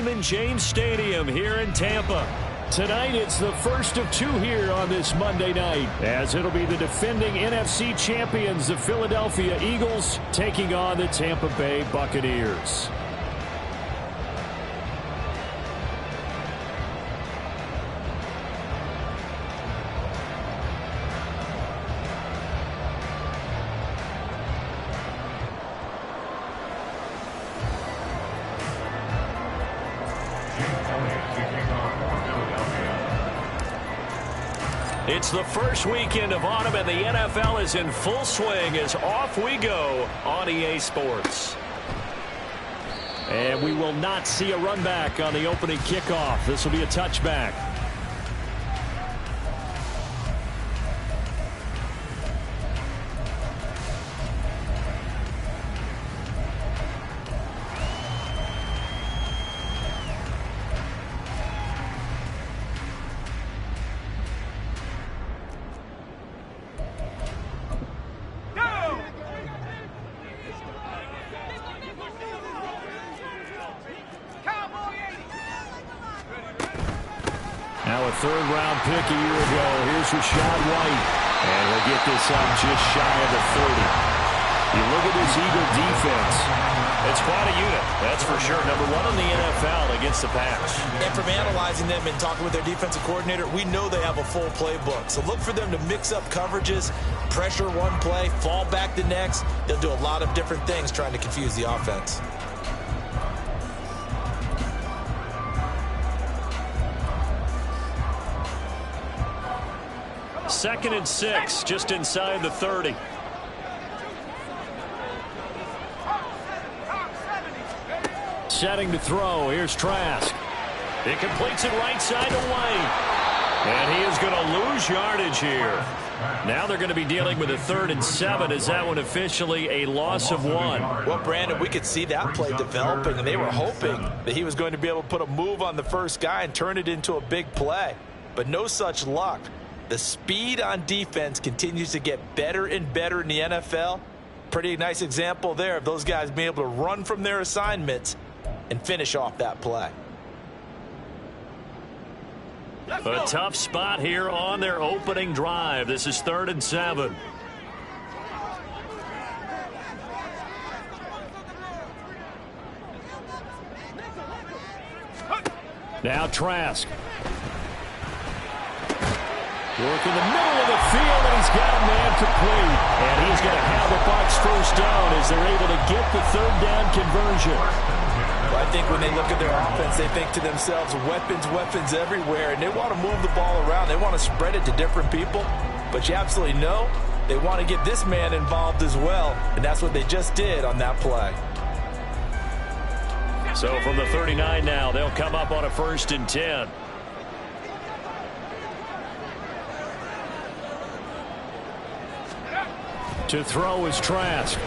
Raymond James Stadium here in Tampa. Tonight, it's the first of two here on this Monday night, as it'll be the defending NFC champions, the Philadelphia Eagles, taking on the Tampa Bay Buccaneers. It's the first weekend of autumn, and the NFL is in full swing as off we go on EA Sports. And we will not see a run back on the opening kickoff. This will be a touchback. Now a third-round pick a year ago. Here's Rashad White. And he'll get this up just shy of the 30. You look at this Eagle defense. It's quite a unit, that's for sure. Number one in the NFL against the pass. And from analyzing them and talking with their defensive coordinator, we know they have a full playbook. So look for them to mix up coverages, pressure one play, fall back the next. They'll do a lot of different things trying to confuse the offense. Second and 6, just inside the 30. Setting to throw. Here's Trask. He completes it right side to White. And he is going to lose yardage here. Now they're going to be dealing with a 3rd and 7. Is that one officially a loss of 1? Well, Brandon, we could see that play developing, and they were hoping that he was going to be able to put a move on the first guy and turn it into a big play. But no such luck. The speed on defense continues to get better and better in the NFL. Pretty nice example there of those guys being able to run from their assignments and finish off that play. A tough spot here on their opening drive. This is 3rd and 7. Now Trask. Work in the middle of the field, and he's got a man complete. And he's going to have the Bucs first down as they're able to get the 3rd down conversion. Well, I think when they look at their offense, they think to themselves, weapons, weapons everywhere. And they want to move the ball around. They want to spread it to different people. But you absolutely know they want to get this man involved as well. And that's what they just did on that play. So from the 39 now, they'll come up on a 1st and 10. To throw is Trask.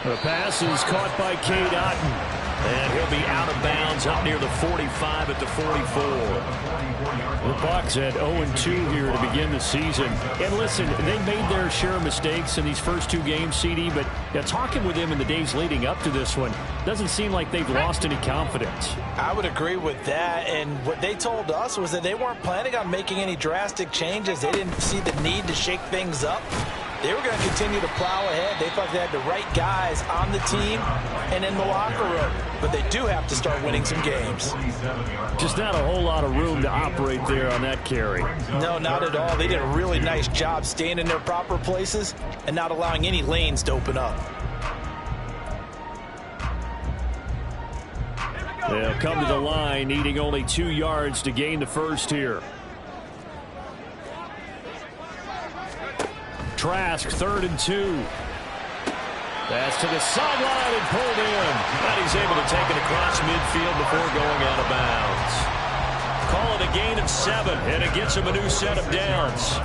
The pass is caught by Cade Otton. And he'll be out of bounds up near the 45 at the 44. The Bucs at 0-2 here to begin the season. And listen, they made their share of mistakes in these first 2 games, CD, but talking with them in the days leading up to this one, doesn't seem like they've lost any confidence. I would agree with that, and what they told us was that they weren't planning on making any drastic changes. They didn't see the need to shake things up. They were going to continue to plow ahead. They thought they had the right guys on the team and in the locker room. But they do have to start winning some games. Just not a whole lot of room to operate there on that carry. No, not at all. They did a really nice job staying in their proper places and not allowing any lanes to open up. They'll come to the line, needing only 2 yards to gain the first here. Trask, 3rd and 2. That's to the sideline and pulled in. But he's able to take it across midfield before going out of bounds. Call it a gain of 7, and it gets him a new set of downs.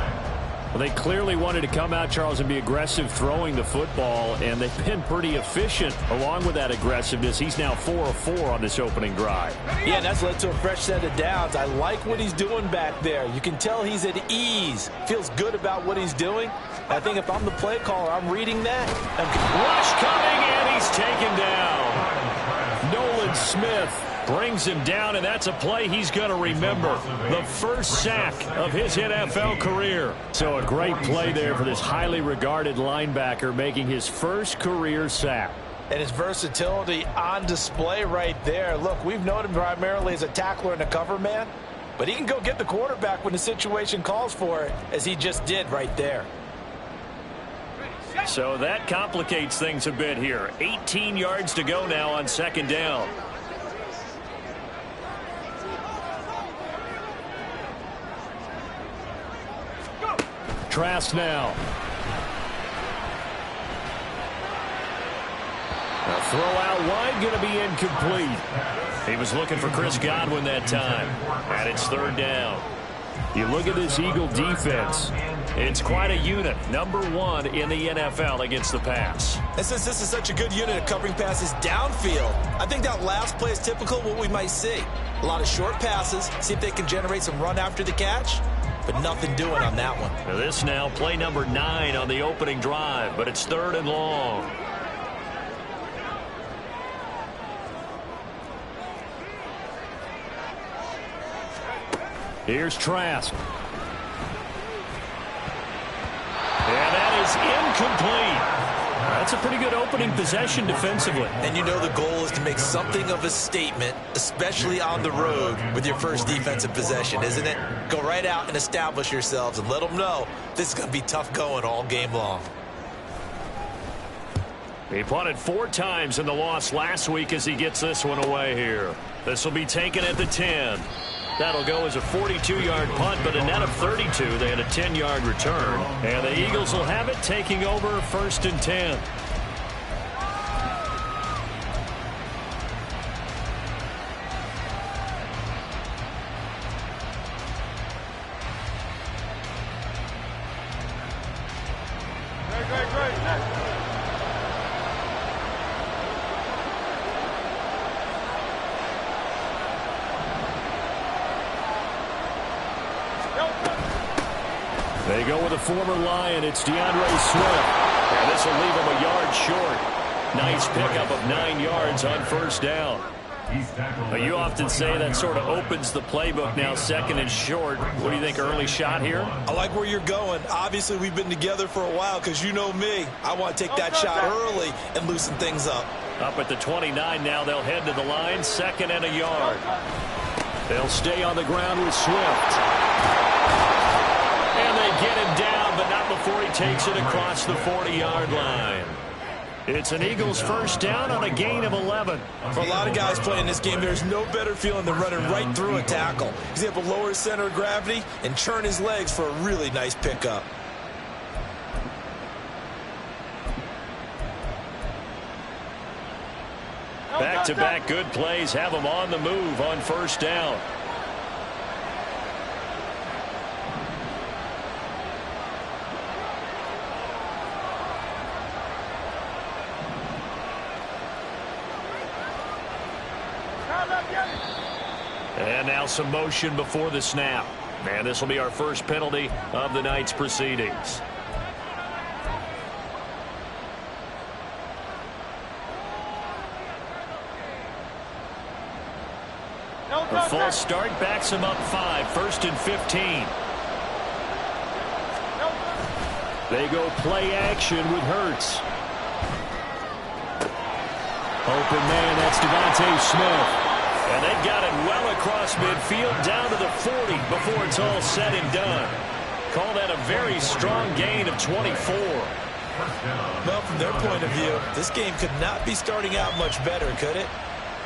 Well, they clearly wanted to come out, Charles, and be aggressive throwing the football, and they've been pretty efficient along with that aggressiveness. He's now 4 of 4 on this opening drive. Yeah, and that's led to a fresh set of downs. I like what he's doing back there. You can tell he's at ease, feels good about what he's doing. I think if I'm the play caller, I'm reading that. Rush coming, and he's taken down. No and Smith brings him down, and that's a play he's going to remember. The first sack of his NFL career. So a great play there for this highly regarded linebacker, making his first career sack. And his versatility on display right there. Look, we've known him primarily as a tackler and a cover man, but he can go get the quarterback when the situation calls for it, as he just did right there. So that complicates things a bit here. 18 yards to go now on second down. Trask now. A throw out wide, going to be incomplete. He was looking for Chris Godwin that time. And it's third down. You look at this Eagle defense. It's quite a unit. Number 1 in the NFL against the pass. And since this is such a good unit of covering passes downfield, I think that last play is typical of what we might see. A lot of short passes, see if they can generate some run after the catch, but nothing doing on that one. Now this now, play number 9 on the opening drive, but it's third and long. Here's Trask. And that is incomplete. That's a pretty good opening possession defensively. And you know the goal is to make something of a statement, especially on the road with your first defensive possession, isn't it? Go right out and establish yourselves and let them know this is going to be tough going all game long. He punted 4 times in the loss last week as he gets this one away here. This will be taken at the 10. That'll go as a 42-yard punt, but a net of 32. They had a 10-yard return. And the Eagles will have it, taking over first and 10. They go with a former Lion. It's DeAndre Swift. And this will leave him a yard short. Nice pickup of 9 yards on first down. You often say that sort of opens the playbook now, second and short. What do you think, early shot here? I like where you're going. Obviously, we've been together for a while because you know me. I want to take that shot early and loosen things up. Up at the 29 now, they'll head to the line, second and a yard. They'll stay on the ground with Swift. And they get him down, but not before he takes it across the 40-yard line. It's an Eagles first down on a gain of 11. For a lot of guys playing this game, there's no better feeling than running right through a tackle. He's able to lower his center of gravity and churn his legs for a really nice pickup. Back-to-back good plays have him on the move on first down. And now some motion before the snap. And this will be our first penalty of the night's proceedings. A false start backs him up 5, first and 15. They go play action with Hurts. Open man, that's Devontae Smith. And they've got it well across midfield down to the 40 before it's all said and done. Call that a very strong gain of 24. Well, from their point of view, this game could not be starting out much better, could it?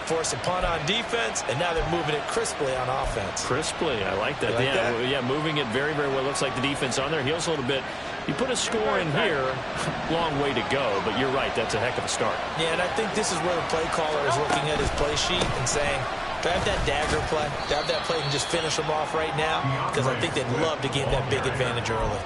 Force a punt on defense, and now they're moving it crisply on offense. Crisply, I like that. You like that? Yeah, moving it very, very well. Looks like the defense on their heels a little bit. You put a score in here, long way to go, but you're right, that's a heck of a start. Yeah, and I think this is where the play caller is looking at his play sheet and saying, do I have that dagger play? Do I have that play and just finish them off right now? Because I think they'd love to gain that big advantage early.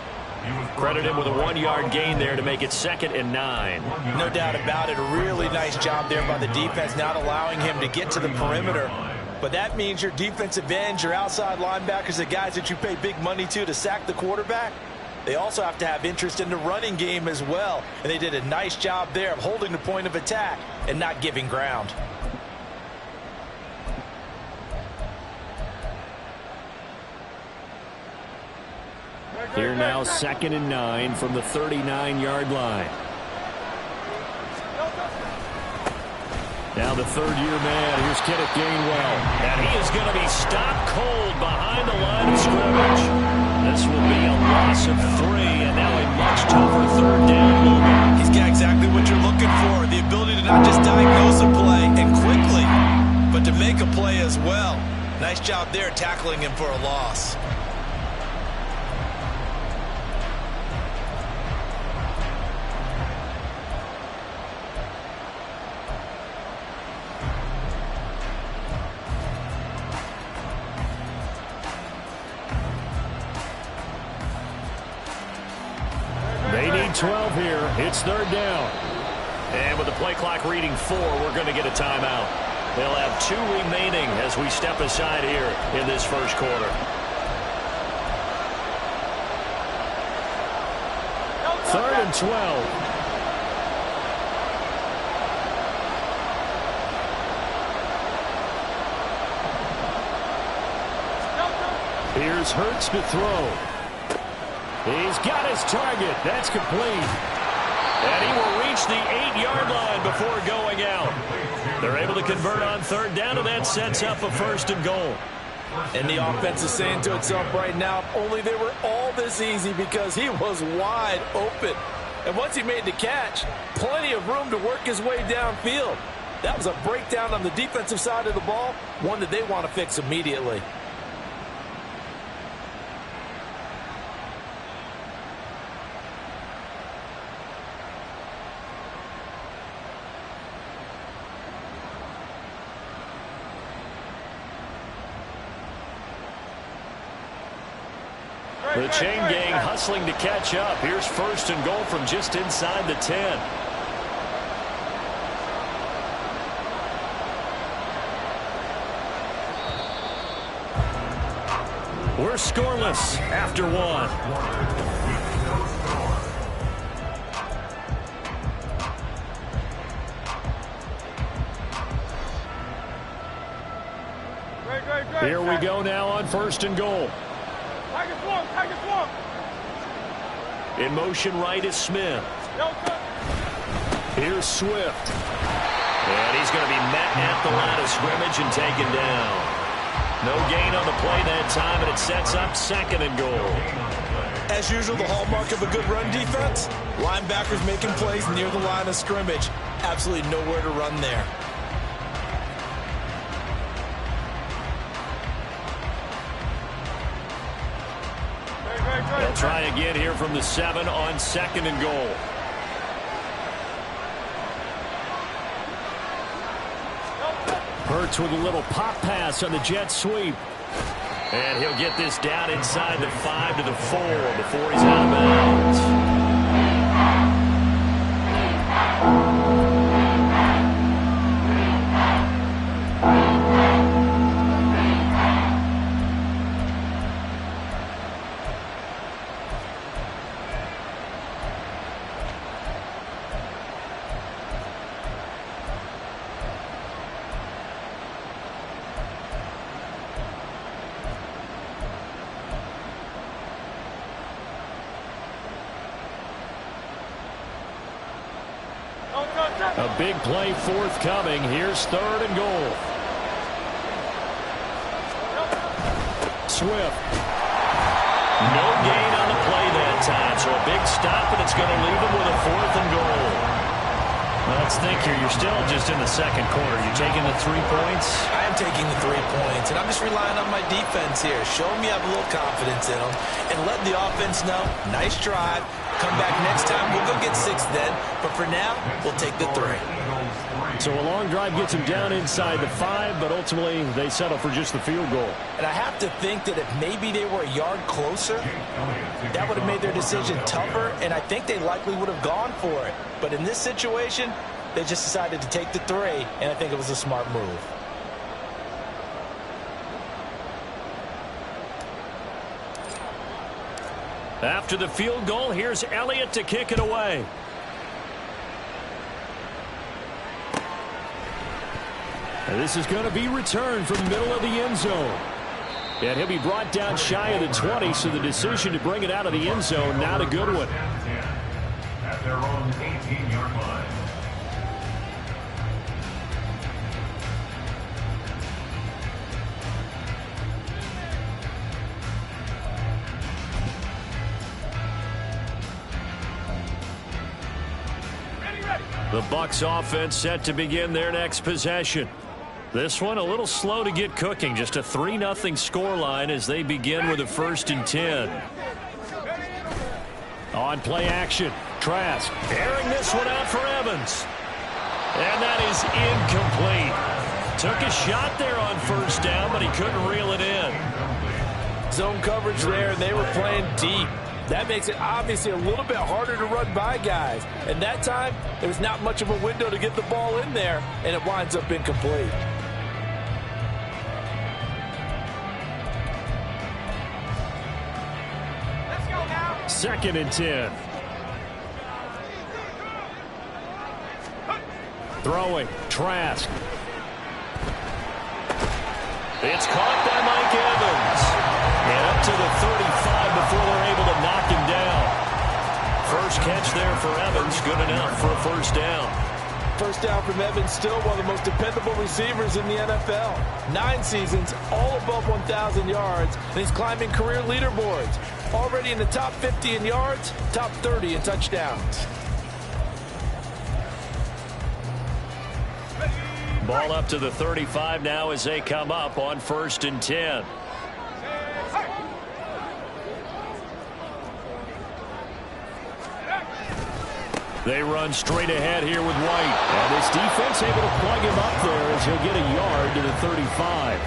Credit him with a 1-yard gain there to make it 2nd and 9. No doubt about it. A really nice job there by the defense, not allowing him to get to the perimeter. But that means your defensive ends, your outside linebackers, the guys that you pay big money to sack the quarterback, they also have to have interest in the running game as well. And they did a nice job there of holding the point of attack and not giving ground. Here now, 2nd and 9 from the 39-yard line. Now the third-year man. Here's Kenneth Gainwell. And he is going to be stopped cold behind the line of scrimmage. This will be a loss of 3, and now a much tougher third down moment. He's got exactly what you're looking for, the ability to not just diagnose a play and quickly, but to make a play as well. Nice job there tackling him for a loss. They need 12 here. It's 3rd down. And with the play clock reading 4, we're going to get a timeout. They'll have 2 remaining as we step aside here in this first quarter. 3rd and 12. Here's Hurts to throw. He's got his target. That's complete. And he will reach the 8-yard line before going out. They're able to convert on 3rd down, and that sets up a 1st and goal. And the offense is saying to itself right now, if only they were all this easy, because he was wide open. And once he made the catch, plenty of room to work his way downfield. That was a breakdown on the defensive side of the ball, one that they want to fix immediately. The chain gang hustling to catch up. Here's 1st and goal from just inside the 10. We're scoreless after 1. Here we go now on 1st and goal. In motion right is Smith. Here's Swift. And he's going to be met at the line of scrimmage and taken down. No gain on the play that time, and it sets up 2nd and goal. As usual, the hallmark of a good run defense, linebackers making plays near the line of scrimmage. Absolutely nowhere to run there. They'll try again here from the 7 on 2nd and goal. Hurts with a little pop pass on the jet sweep. And he'll get this down inside the 5 to the 4 before he's out of bounds. A big play forthcoming. Here's 3rd and goal. Swift. No gain on the play that time, so a big stop, and it's going to leave him with a 4th and goal. Let's think here. You're still just in the 2nd quarter. You taking the 3 points? I am taking the 3 points, and I'm just relying on my defense here. Show me I have a little confidence in them, and let the offense know, nice drive. Come back next time. We'll go get 6 then. But for now, we'll take the 3. So a long drive gets him down inside the 5, but ultimately they settle for just the field goal. And I have to think that if maybe they were a yard closer, that would have made their decision tougher, and I think they likely would have gone for it. But in this situation, they just decided to take the 3, and I think it was a smart move. After the field goal, here's Elliott to kick it away. And this is going to be returned from the middle of the end zone. And he'll be brought down shy of the 20, so the decision to bring it out of the end zone, not a good one. At their own 18-yard line. The Bucs offense set to begin their next possession. This one a little slow to get cooking. Just a 3-0 scoreline as they begin with a 1st and 10. On play action, Trask airing this one out for Evans. And that is incomplete. Took a shot there on 1st down, but he couldn't reel it in. Zone coverage there, and they were playing deep. That makes it obviously a little bit harder to run by guys. And that time, there was not much of a window to get the ball in there, and it winds up incomplete. Let's go now. 2nd and 10. Throwing, Trask. It's caught by Mike Evans. And up to the 35 before they're able to knock him down. First catch there for Evans, good enough for a 1st down. 1st down from Evans, still one of the most dependable receivers in the NFL. 9 seasons, all above 1,000 yards, and he's climbing career leaderboards. Already in the top 50 in yards, top 30 in touchdowns. Ball up to the 35 now as they come up on 1st and 10. They run straight ahead here with White. And this defense able to plug him up there as he'll get a yard to the 35.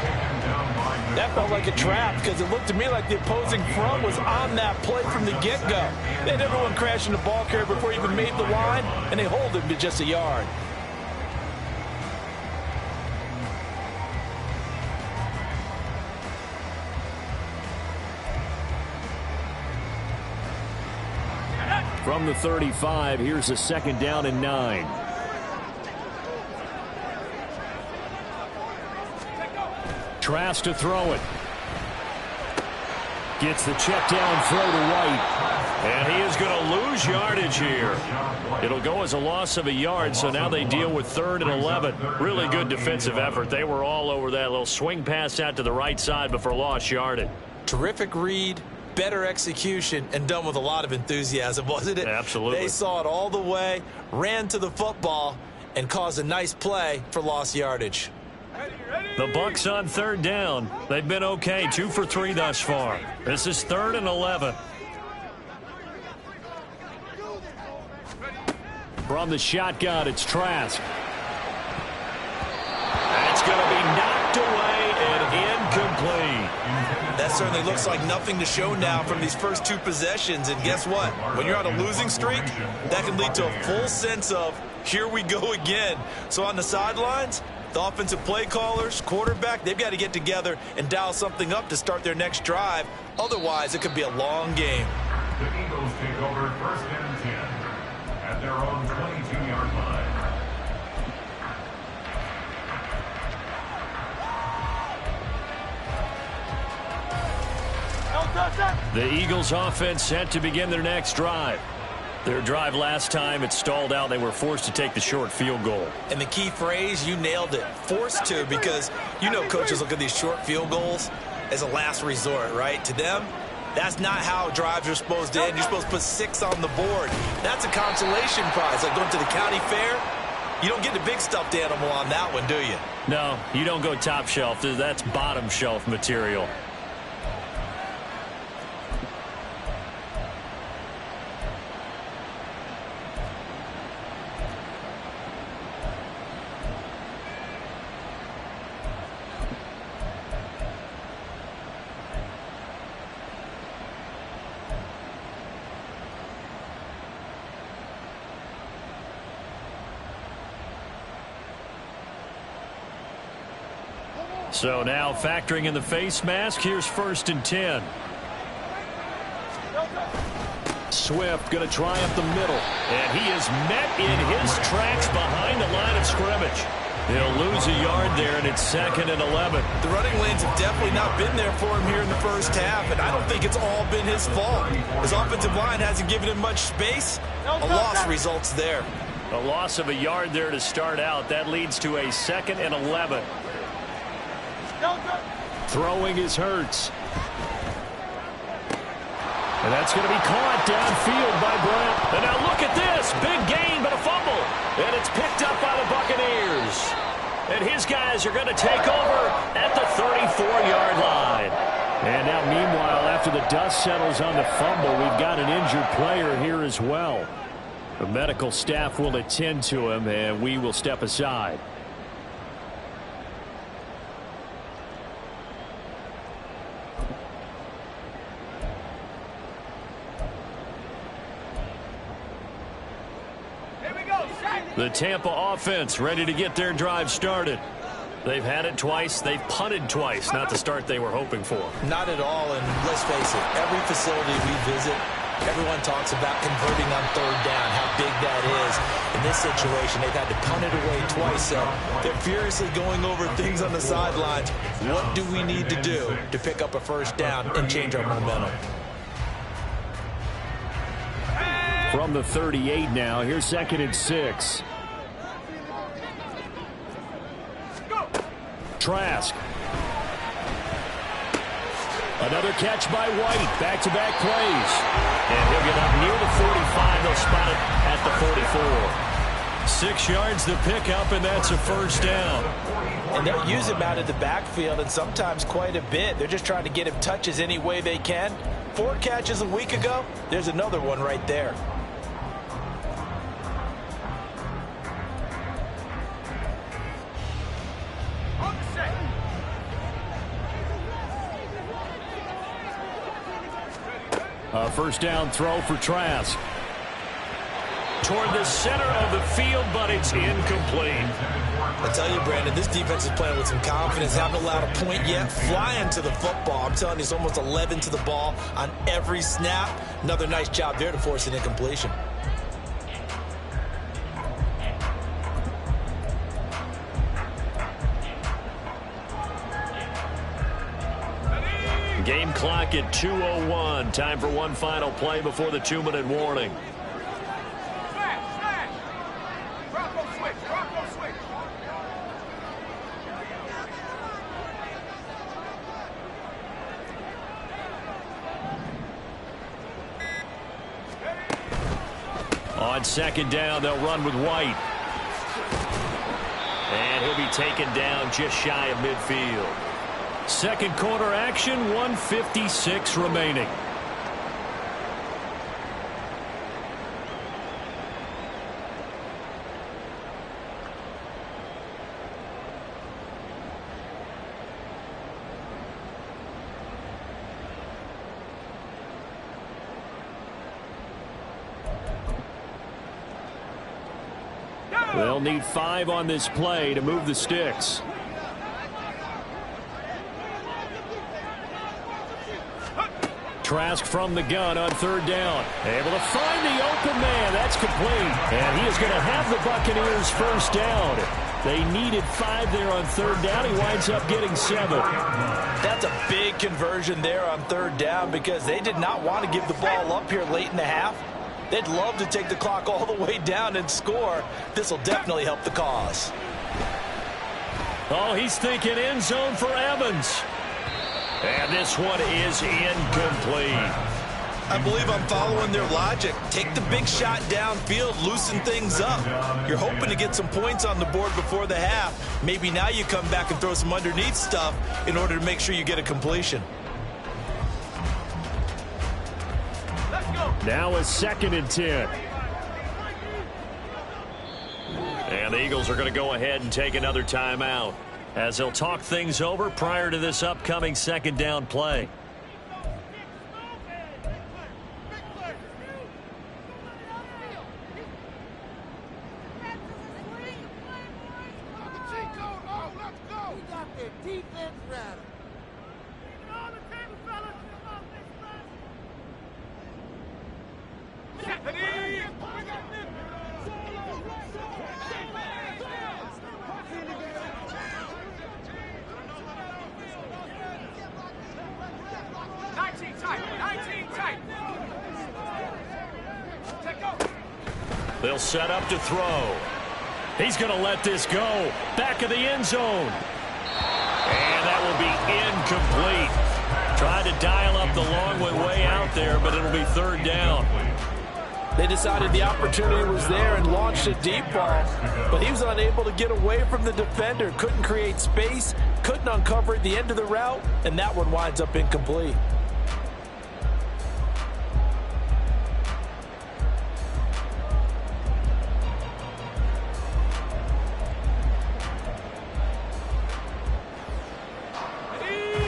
That felt like a trap because it looked to me like the opposing front was on that play from the get-go. They had everyone crashing the ball carrier before he even made the line, and they hold him to just a yard. From the 35, here's a 2nd down and 9. Trask to throw it. Gets the check down throw to White. And he is going to lose yardage here. It'll go as a loss of a yard, so now they deal with 3rd and 11. Really good defensive effort. They were all over that little swing pass out to the right side before lost yardage. Terrific read, better execution, and done with a lot of enthusiasm, wasn't it? Absolutely. They saw it all the way, ran to the football, and caused a nice play for lost yardage. The Bucs on 3rd down. They've been okay, 2 for 3 thus far. This is 3rd and 11. From the shotgun, it's Trask. That's going to be knocked away and incomplete. That certainly looks like nothing to show now from these first 2 possessions. And guess what? When you're on a losing streak, that can lead to a full sense of, here we go again. So on the sidelines, the offensive play callers, quarterback, they've got to get together and dial something up to start their next drive. Otherwise, it could be a long game. The Eagles take over 1st and 10 at their own 22-yard line. The Eagles offense set to begin their next drive. Their drive last time, it stalled out. They were forced to take the short field goal. And the key phrase, you nailed it, forced to, because you know coaches look at these short field goals as a last resort, right? To them, that's not how drives are supposed to end. You're supposed to put 6 on the board. That's a consolation prize, like going to the county fair. You don't get the big stuffed animal on that one, do you? No, you don't go top shelf. That's bottom shelf material. So now factoring in the face mask, here's 1st and 10. Swift going to try up the middle. And he is met in his tracks behind the line of scrimmage. He'll lose a yard there, and it's 2nd and 11. The running lanes have definitely not been there for him here in the first half, and I don't think it's all been his fault. His offensive line hasn't given him much space. A loss results there. A loss of a yard there to start out. That leads to a 2nd and 11. Throwing is Hurts. And that's going to be caught downfield by Brown. And now look at this. Big gain, but a fumble. And it's picked up by the Buccaneers. And his guys are going to take over at the 34-yard line. And now, meanwhile, after the dust settles on the fumble, we've got an injured player here as well. The medical staff will attend to him, and we will step aside. The Tampa offense ready to get their drive started. They've had it twice. They've punted twice. Not the start they were hoping for. Not at all, and let's face it, every facility we visit, everyone talks about converting on 3rd down, how big that is. In this situation, they've had to punt it away twice, so they're furiously going over things on the sidelines. What do we need to do to pick up a 1st down and change our momentum? From the 38 now, here's 2nd and 6. Trask. Another catch by White. Back-to-back plays. And he'll get up near the 45. They'll spot it at the 44. 6 yards the pickup, and that's a 1st down. And they'll use him out of the backfield, and sometimes quite a bit. They're just trying to get him touches any way they can. 4 catches a week ago. There's another one right there. A 1st down throw for Trask. Toward the center of the field, but it's incomplete. I tell you, Brandon, this defense is playing with some confidence. Haven't allowed a point yet. Flying to the football. I'm telling you, it's almost 11 to the ball on every snap. Another nice job there to force an incompletion. Game clock at 2:01. Time for one final play before the 2-minute warning. On 2nd down, they'll run with White. And he'll be taken down just shy of midfield. 2nd quarter action, 1:56 remaining. They'll need 5 on this play to move the sticks. Trask from the gun on 3rd down. Able to find the open man. That's complete. And he is going to have the Buccaneers 1st down. They needed 5 there on 3rd down. He winds up getting 7. That's a big conversion there on 3rd down because they did not want to give the ball up here late in the half. They'd love to take the clock all the way down and score. This will definitely help the cause. Oh, he's thinking end zone for Evans. And this one is incomplete. I believe I'm following their logic. Take the big shot downfield, loosen things up. You're hoping to get some points on the board before the half. Maybe now you come back and throw some underneath stuff in order to make sure you get a completion. Now a 2nd and 10. And the Eagles are going to go ahead and take another timeout as they'll talk things over prior to this upcoming 2nd down play. They'll set up to throw. He's going to let this go. Back of the end zone. And that will be incomplete. Tried to dial up the long one way out there, but it'll be third down. They decided the opportunity was there and launched a deep ball, but he was unable to get away from the defender. Couldn't create space, couldn't uncover at the end of the route, and that one winds up incomplete.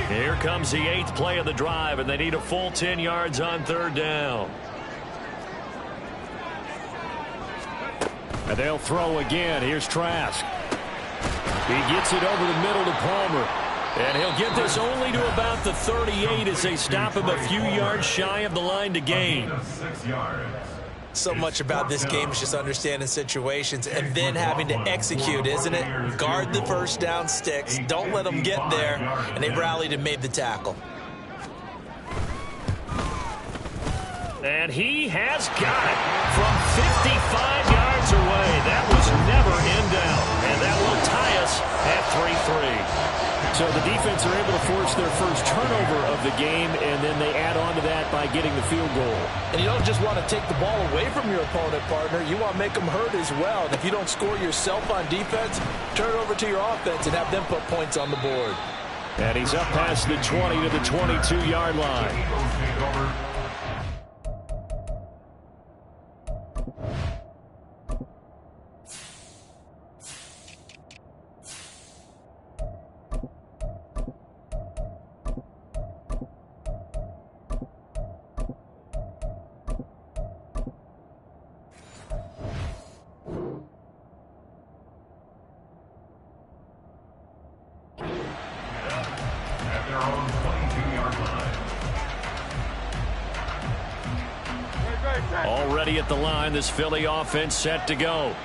Here comes the 8th play of the drive, and they need a full 10 yards on third down. And they'll throw again. Here's Trask. He gets it over the middle to Palmer. And he'll get this only to about the 38 as they stop him a few yards shy of the line to gain. 6 yards. So much about this game is just understanding situations and then having to execute, isn't it? Guard the first down sticks. Don't let them get there. And they rallied and made the tackle. And he has got it from 55 yards away. That was never in doubt. And that will tie us at 3-3. So the defense are able to force their first turnover of the game, and then they add on to that by getting the field goal. And you don't just want to take the ball away from your opponent, partner. You want to make them hurt as well. And if you don't score yourself on defense, turn it over to your offense and have them put points on the board. And he's up past the 20 to the 22-yard line. Already at the line, this Philly offense set to go.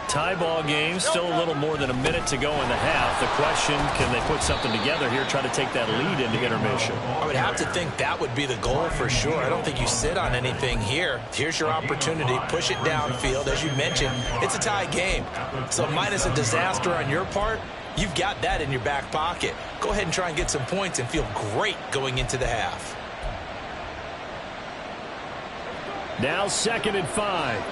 Tie ball game, still a little more than a minute to go in the half. The question, can they put something together here, try to take that lead into intermission? I would have to think that would be the goal for sure. I don't think you sit on anything here. Here's your opportunity. Push it downfield. As you mentioned, it's a tie game. So minus a disaster on your part, you've got that in your back pocket. Go ahead and try and get some points and feel great going into the half. Now 2nd and 5.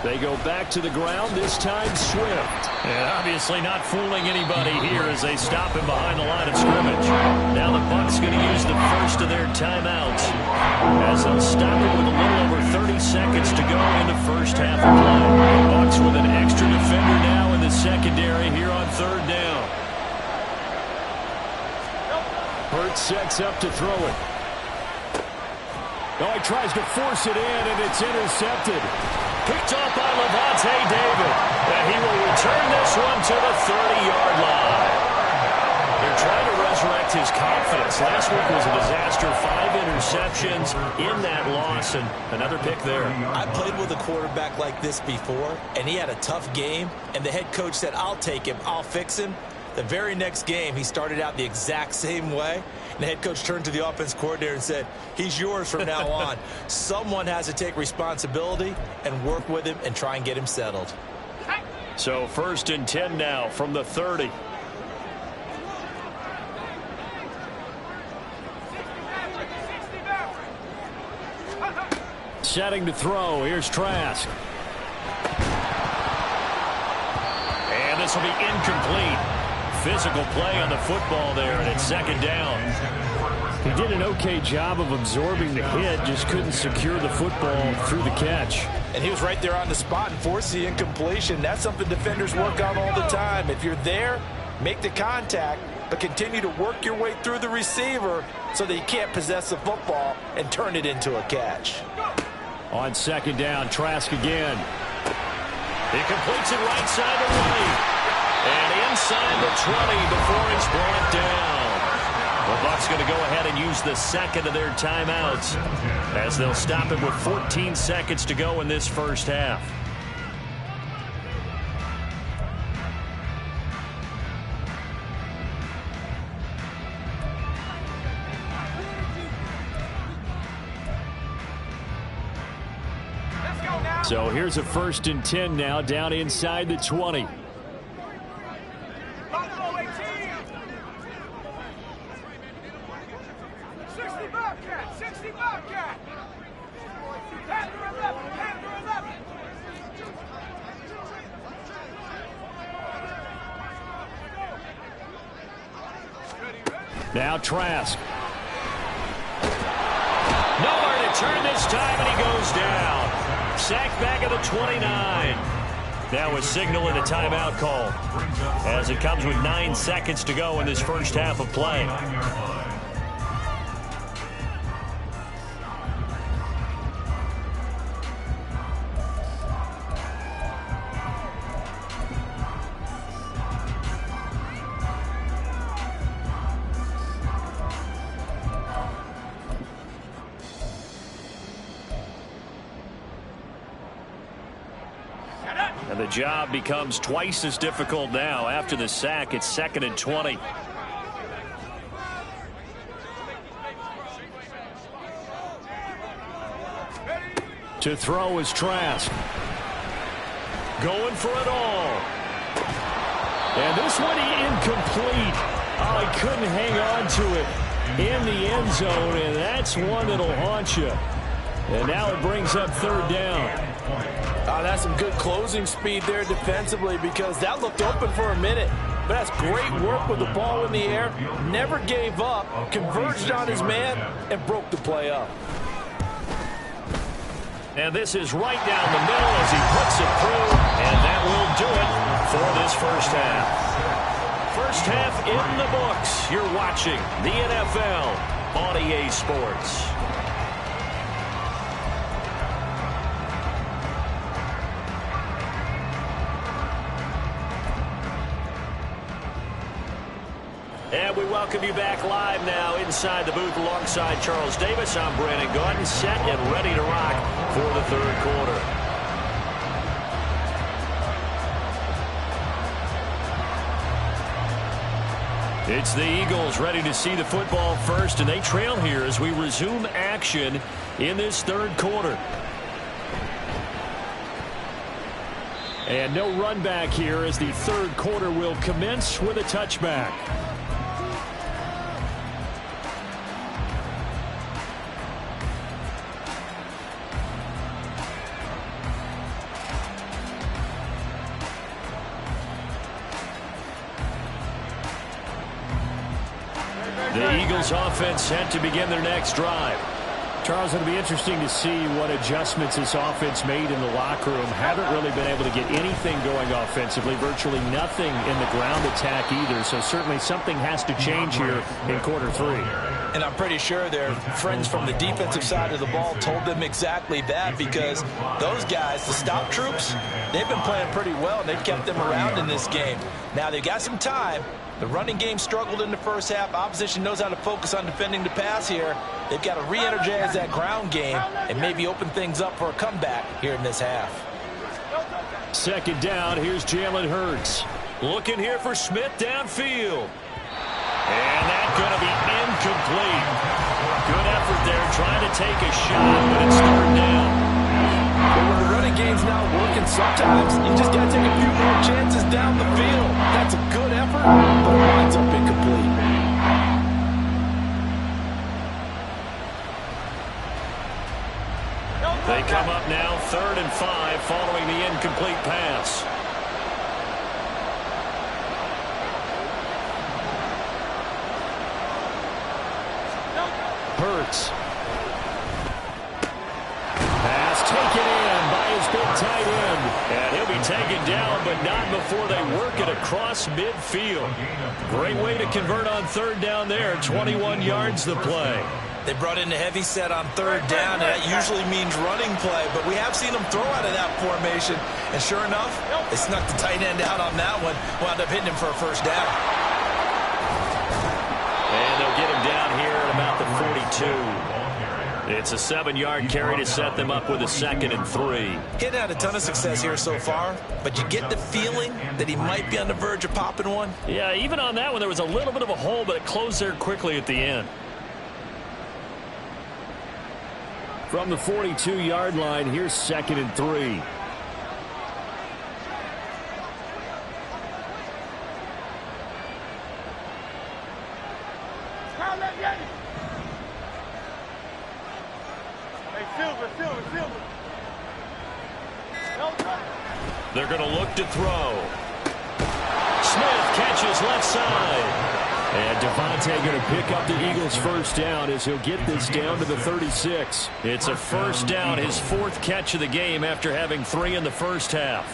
They go back to the ground, this time Swift. And obviously not fooling anybody here as they stop him behind the line of scrimmage. Now the Bucs going to use the first of their timeouts as they'll stop it with a little over 30 seconds to go in the first half of play. The Bucs with an extra defender now in the secondary here on third down. Hurts sets up to throw it. Oh, he tries to force it in, and it's intercepted. Picked off by Levante David. And he will return this one to the 30-yard line. They're trying to resurrect his confidence. Last week was a disaster. 5 interceptions in that loss, and another pick there. I played with a quarterback like this before, and he had a tough game, and the head coach said, I'll take him, I'll fix him. The very next game, he started out the exact same way. And the head coach turned to the offense coordinator and said, he's yours from now on. Someone has to take responsibility and work with him and try and get him settled. So 1st and 10 now from the 30. Setting to throw. Here's Trask. And this will be incomplete. Physical play on the football there, and it's 2nd down. He did an okay job of absorbing the hit, just couldn't secure the football through the catch. And he was right there on the spot and forced the incompletion. That's something defenders work on all the time. If you're there, make the contact, but continue to work your way through the receiver so that you can't possess the football and turn it into a catch. On 2nd down, Trask again. He completes it right side of the lane. And inside the 20 before it's brought down. The Bucs going to go ahead and use the 2nd of their timeouts as they'll stop it with 14 seconds to go in this first half. So here's a 1st and 10 now, down inside the 20. Now Trask. Nowhere to turn this time, and he goes down. Sacked back at the 29. Now a signal and a timeout call as it comes with 9 seconds to go in this first half of play. And the job becomes twice as difficult now after the sack. It's 2nd and 20. To throw is Trask. Going for it all. And this one incomplete. Oh, he couldn't hang on to it in the end zone, and that's one that'll haunt you. And now it brings up 3rd down. That's some good closing speed there defensively, because that looked open for a minute. But that's great work with the ball in the air. Never gave up, converged on his man, and broke the play up. And this is right down the middle as he puts it through, and that will do it for this first half. First half in the books. You're watching the NFL on EA Sports. And we welcome you back live now inside the booth alongside Charles Davis. I'm Brandon Gaudin, set and ready to rock for the 3rd quarter. It's the Eagles ready to see the football first, and they trail here as we resume action in this 3rd quarter. And no run back here as the 3rd quarter will commence with a touchback. The Eagles offense set to begin their next drive. Charles, it'll be interesting to see what adjustments this offense made in the locker room. Haven't really been able to get anything going offensively, virtually nothing in the ground attack either. So certainly something has to change here in quarter 3. And I'm pretty sure their friends from the defensive side of the ball told them exactly that, because those guys, the stop troops, they've been playing pretty well, and they've kept them around in this game. Now they've got some time. The running game struggled in the first half. Opposition knows how to focus on defending the pass here. They've got to re-energize that ground game and maybe open things up for a comeback here in this half. 2nd down. Here's Jalen Hurts. Looking here for Smith downfield. And that's going to be incomplete. Good effort there trying to take a shot, but it's 3rd down. When the running game's not working, sometimes you just got to take a few more chances down the field. That's a good effort, but it winds up incomplete. They come up now 3rd and 5 following the incomplete pass. Hurts. Pass taken in by his big tight end. And he'll be taken down, but not before they work it across midfield. Great way to convert on 3rd down there. 21 yards the play. They brought in a heavy set on 3rd down, and that usually means running play, but we have seen them throw out of that formation. And sure enough, they snuck the tight end out on that one, wound up hitting him for a 1st down. And they'll get him down here at about the 42. It's a 7-yard carry to set them up with a 2nd and 3. He hadn't had a ton of success here so far, but you get the feeling that he might be on the verge of popping one. Yeah, even on that one, there was a little bit of a hole, but it closed there quickly at the end. From the 42-yard line, here's 2nd and 3. They're going to look to throw. Smith catches left side. And Devontae going to pick up the Eagles' first down as he'll get this down to the 36. It's a first down, his 4th catch of the game after having 3 in the first half.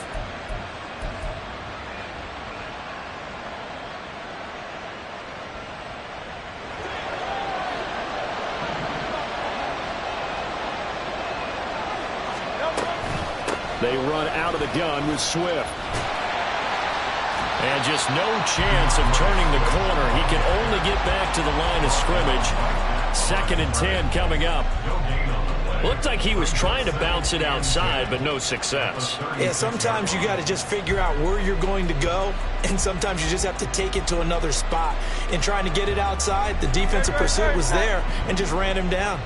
They run out of the gun with Swift. And just no chance of turning the corner. He can only get back to the line of scrimmage. 2nd and 10 coming up. Looked like he was trying to bounce it outside, but no success. Yeah, sometimes you got to just figure out where you're going to go, and sometimes you just have to take it to another spot. In trying to get it outside, the defensive pursuit was there and just ran him down.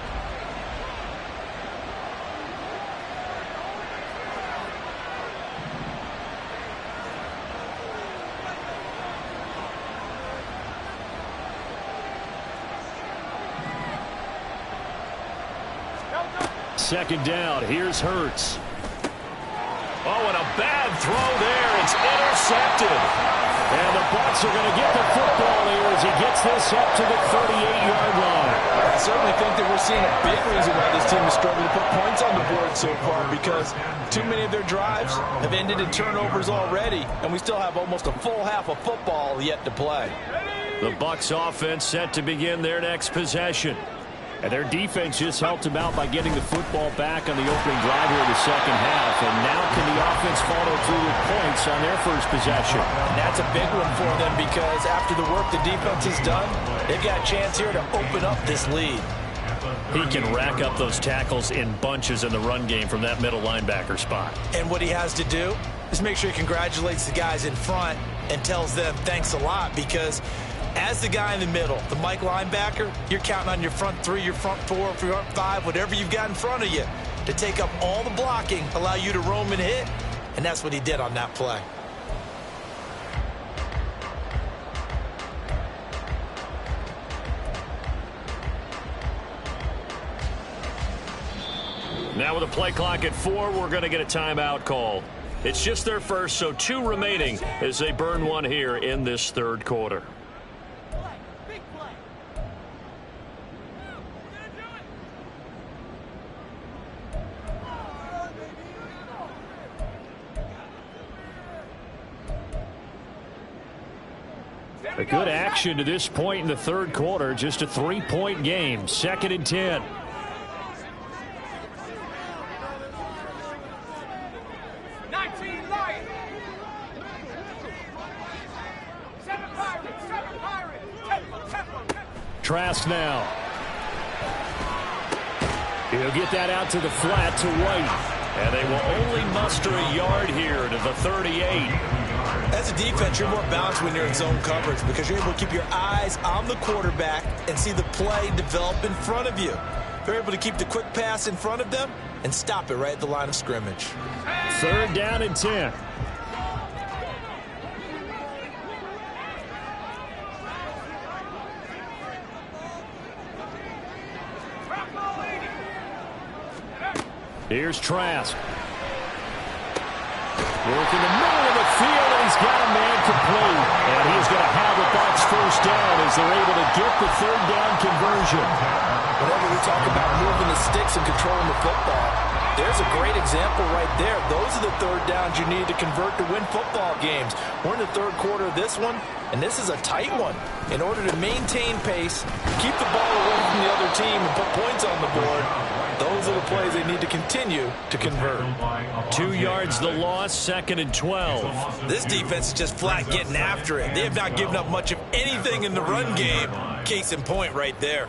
Second down. Here's Hurts. Oh, and a bad throw there. It's intercepted. And the Bucs are going to get the football here as he gets this up to the 38-yard line. I certainly think that we're seeing a big reason why this team is struggling to put points on the board so far, because too many of their drives have ended in turnovers already, and we still have almost a full half of football yet to play. The Bucs offense set to begin their next possession. And their defense just helped them out by getting the football back on the opening drive here in the second half. And now can the offense follow through with points on their first possession? And that's a big one for them, because after the work the defense has done, they've got a chance here to open up this lead. He can rack up those tackles in bunches in the run game from that middle linebacker spot. And what he has to do is make sure he congratulates the guys in front and tells them thanks a lot, because as the guy in the middle, the Mike linebacker, you're counting on your front 3, your front 4, your front 5, whatever you've got in front of you to take up all the blocking, allow you to roam and hit. And that's what he did on that play. Now with a play clock at 4, we're going to get a timeout call. It's just their first, so 2 remaining as they burn one here in this third quarter. A good action to this point in the third quarter. Just a 3-point game. 2nd and 10. Trask now. He'll get that out to the flat to White. And they will only muster a yard here to the 38. As a defense, you're more balanced when you're in zone coverage, because you're able to keep your eyes on the quarterback and see the play develop in front of you. They're able to keep the quick pass in front of them and stop it right at the line of scrimmage. 3rd down and 10. Here's Trask. Working the middle of the field, and he's got a man complete. And he's going to have the Bucs first down as they're able to get the 3rd down conversion. Whenever we talk about moving the sticks and controlling the football, there's a great example right there. Those are the 3rd downs you need to convert to win football games. We're in the 3rd quarter of this one, and this is a tight one. In order to maintain pace, keep the ball away from the other team, and put points on the board, those are the plays they need to continue to convert. 2 yards the loss, 2nd and 12. This defense is just flat getting after it. They have not given up much of anything in the run game. Case in point right there.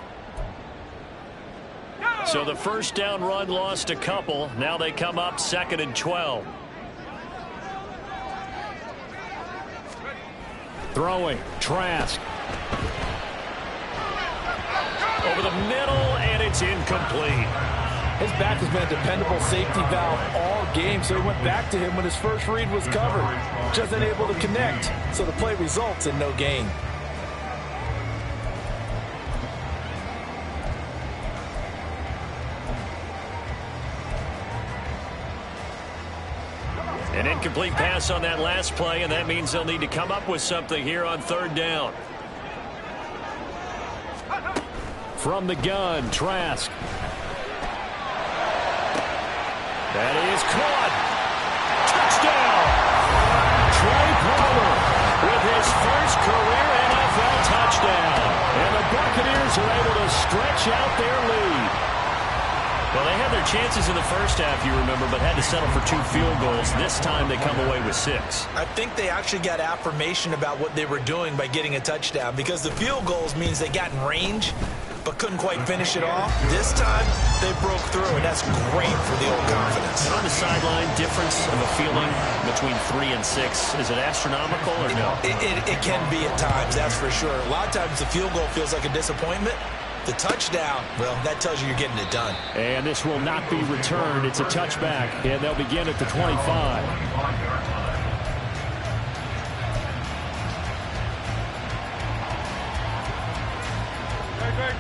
So the first down run lost a couple. Now they come up 2nd and 12. Throwing, Trask. Over the middle, and it's incomplete. His back has been a dependable safety valve all game, so he went back to him when his first read was covered. Just unable to connect, so the play results in no gain. An incomplete pass on that last play, and that means they'll need to come up with something here on third down. From the gun, Trask. That is caught. Touchdown! Trey Palmer with his first career NFL touchdown. And the Buccaneers are able to stretch out their lead. Well, they had their chances in the first half, you remember, but had to settle for 2 field goals. This time they come away with 6. I think they actually got affirmation about what they were doing by getting a touchdown, because the field goals means they got in range but couldn't quite finish it off. This time they broke through, and that's great for the old confidence. On the sideline, difference of a feeling between 3 and 6. Is it astronomical or no? It can be at times, that's for sure. A lot of times the field goal feels like a disappointment. The touchdown, well, that tells you you're getting it done. And this will not be returned. It's a touchback, and they'll begin at the 25.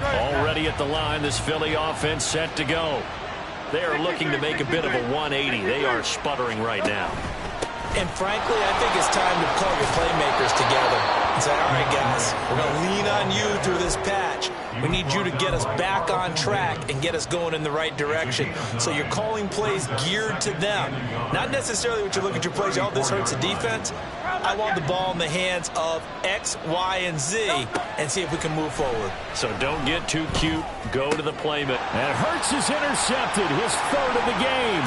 Already at the line, this Philly offense set to go. They are looking to make a bit of a 180. They are sputtering right now. And frankly, I think it's time to call your playmakers together and say, all right, guys, we're going to lean on you through this patch. We need you to get us back on track and get us going in the right direction. So you're calling plays geared to them. Not necessarily what you look at your plays, oh, this hurts the defense. I want the ball in the hands of X, Y, and Z and see if we can move forward. So don't get too cute. Go to the playman. And Hurts is intercepted, his 3rd of the game.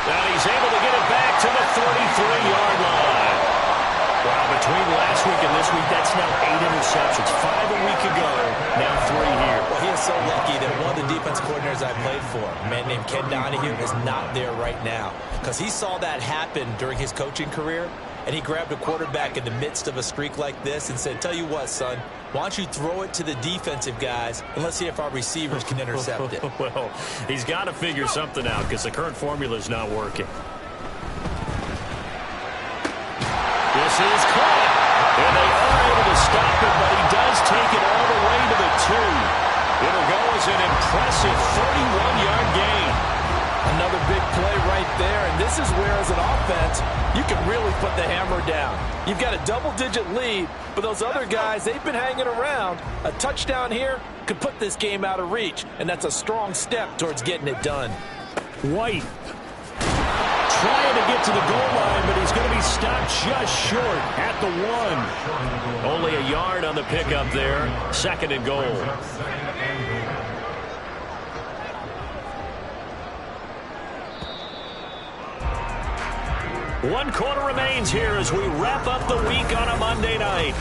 Now he's able to get it back to the 33-yard line. Wow, between last week and this week, that's now 8 interceptions. 5 a week ago, now 3 here. Well, he is so lucky that one of the defense coordinators I played for, a man named Ken Donahue, is not there right now, because he saw that happen during his coaching career, and he grabbed a quarterback in the midst of a streak like this and said, tell you what, son, why don't you throw it to the defensive guys, and let's see if our receivers can intercept it. Well, he's got to figure something out, because the current formula is not working. This is caught, and they are able to stop it, but he does take it all the way to the 2. It'll go as an impressive 31-yard gain. Another big play right there, and this is where, as an offense, you can really put the hammer down. You've got a double-digit lead, but those other guys, they've been hanging around. A touchdown here could put this game out of reach, and that's a strong step towards getting it done. White trying to get to the goal line, but he's going to be stopped just short at the 1. Only a yard on the pickup there. 2nd and goal. One quarter remains here as we wrap up the week on a Monday night.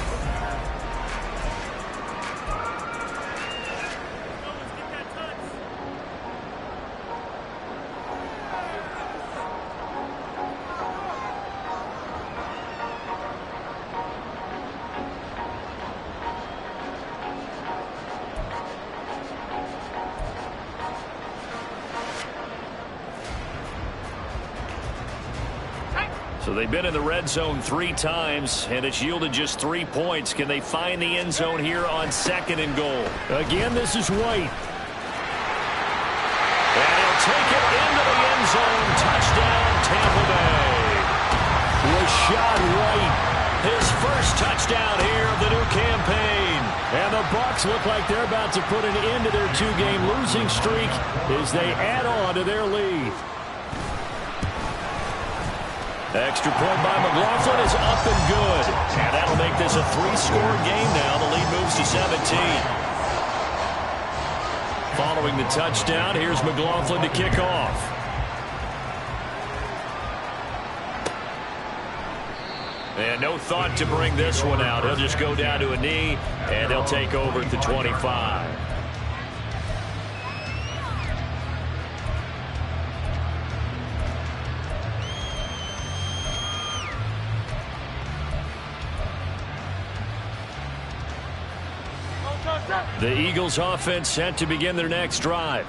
So they've been in the red zone 3 times, and it's yielded just 3 points. Can they find the end zone here on 2nd and goal? Again, this is White. And he'll take it into the end zone. Touchdown, Tampa Bay. Rashad White, his first touchdown here of the new campaign. And the Bucs look like they're about to put an end to their 2-game losing streak as they add on to their lead. Extra point by McLaughlin is up and good. And that'll make this a 3-score game now. The lead moves to 17. Following the touchdown, here's McLaughlin to kick off. And no thought to bring this one out. He'll just go down to a knee, and they'll take over at the 25. The Eagles offense set to begin their next drive.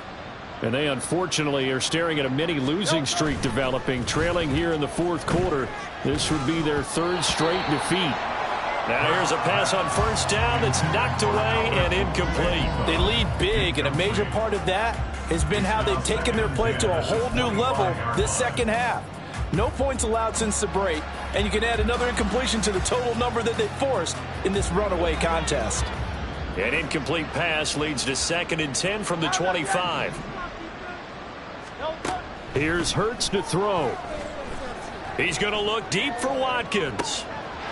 And they unfortunately are staring at a mini losing streak developing, trailing here in the fourth quarter. This would be their third straight defeat. Now here's a pass on first down that's knocked away and incomplete. They lead big, and a major part of that has been how they've taken their play to a whole new level this second half. No points allowed since the break, and you can add another incompletion to the total number that they forced in this runaway contest. An incomplete pass leads to 2nd and 10 from the 25. Here's Hurts to throw. He's going to look deep for Watkins.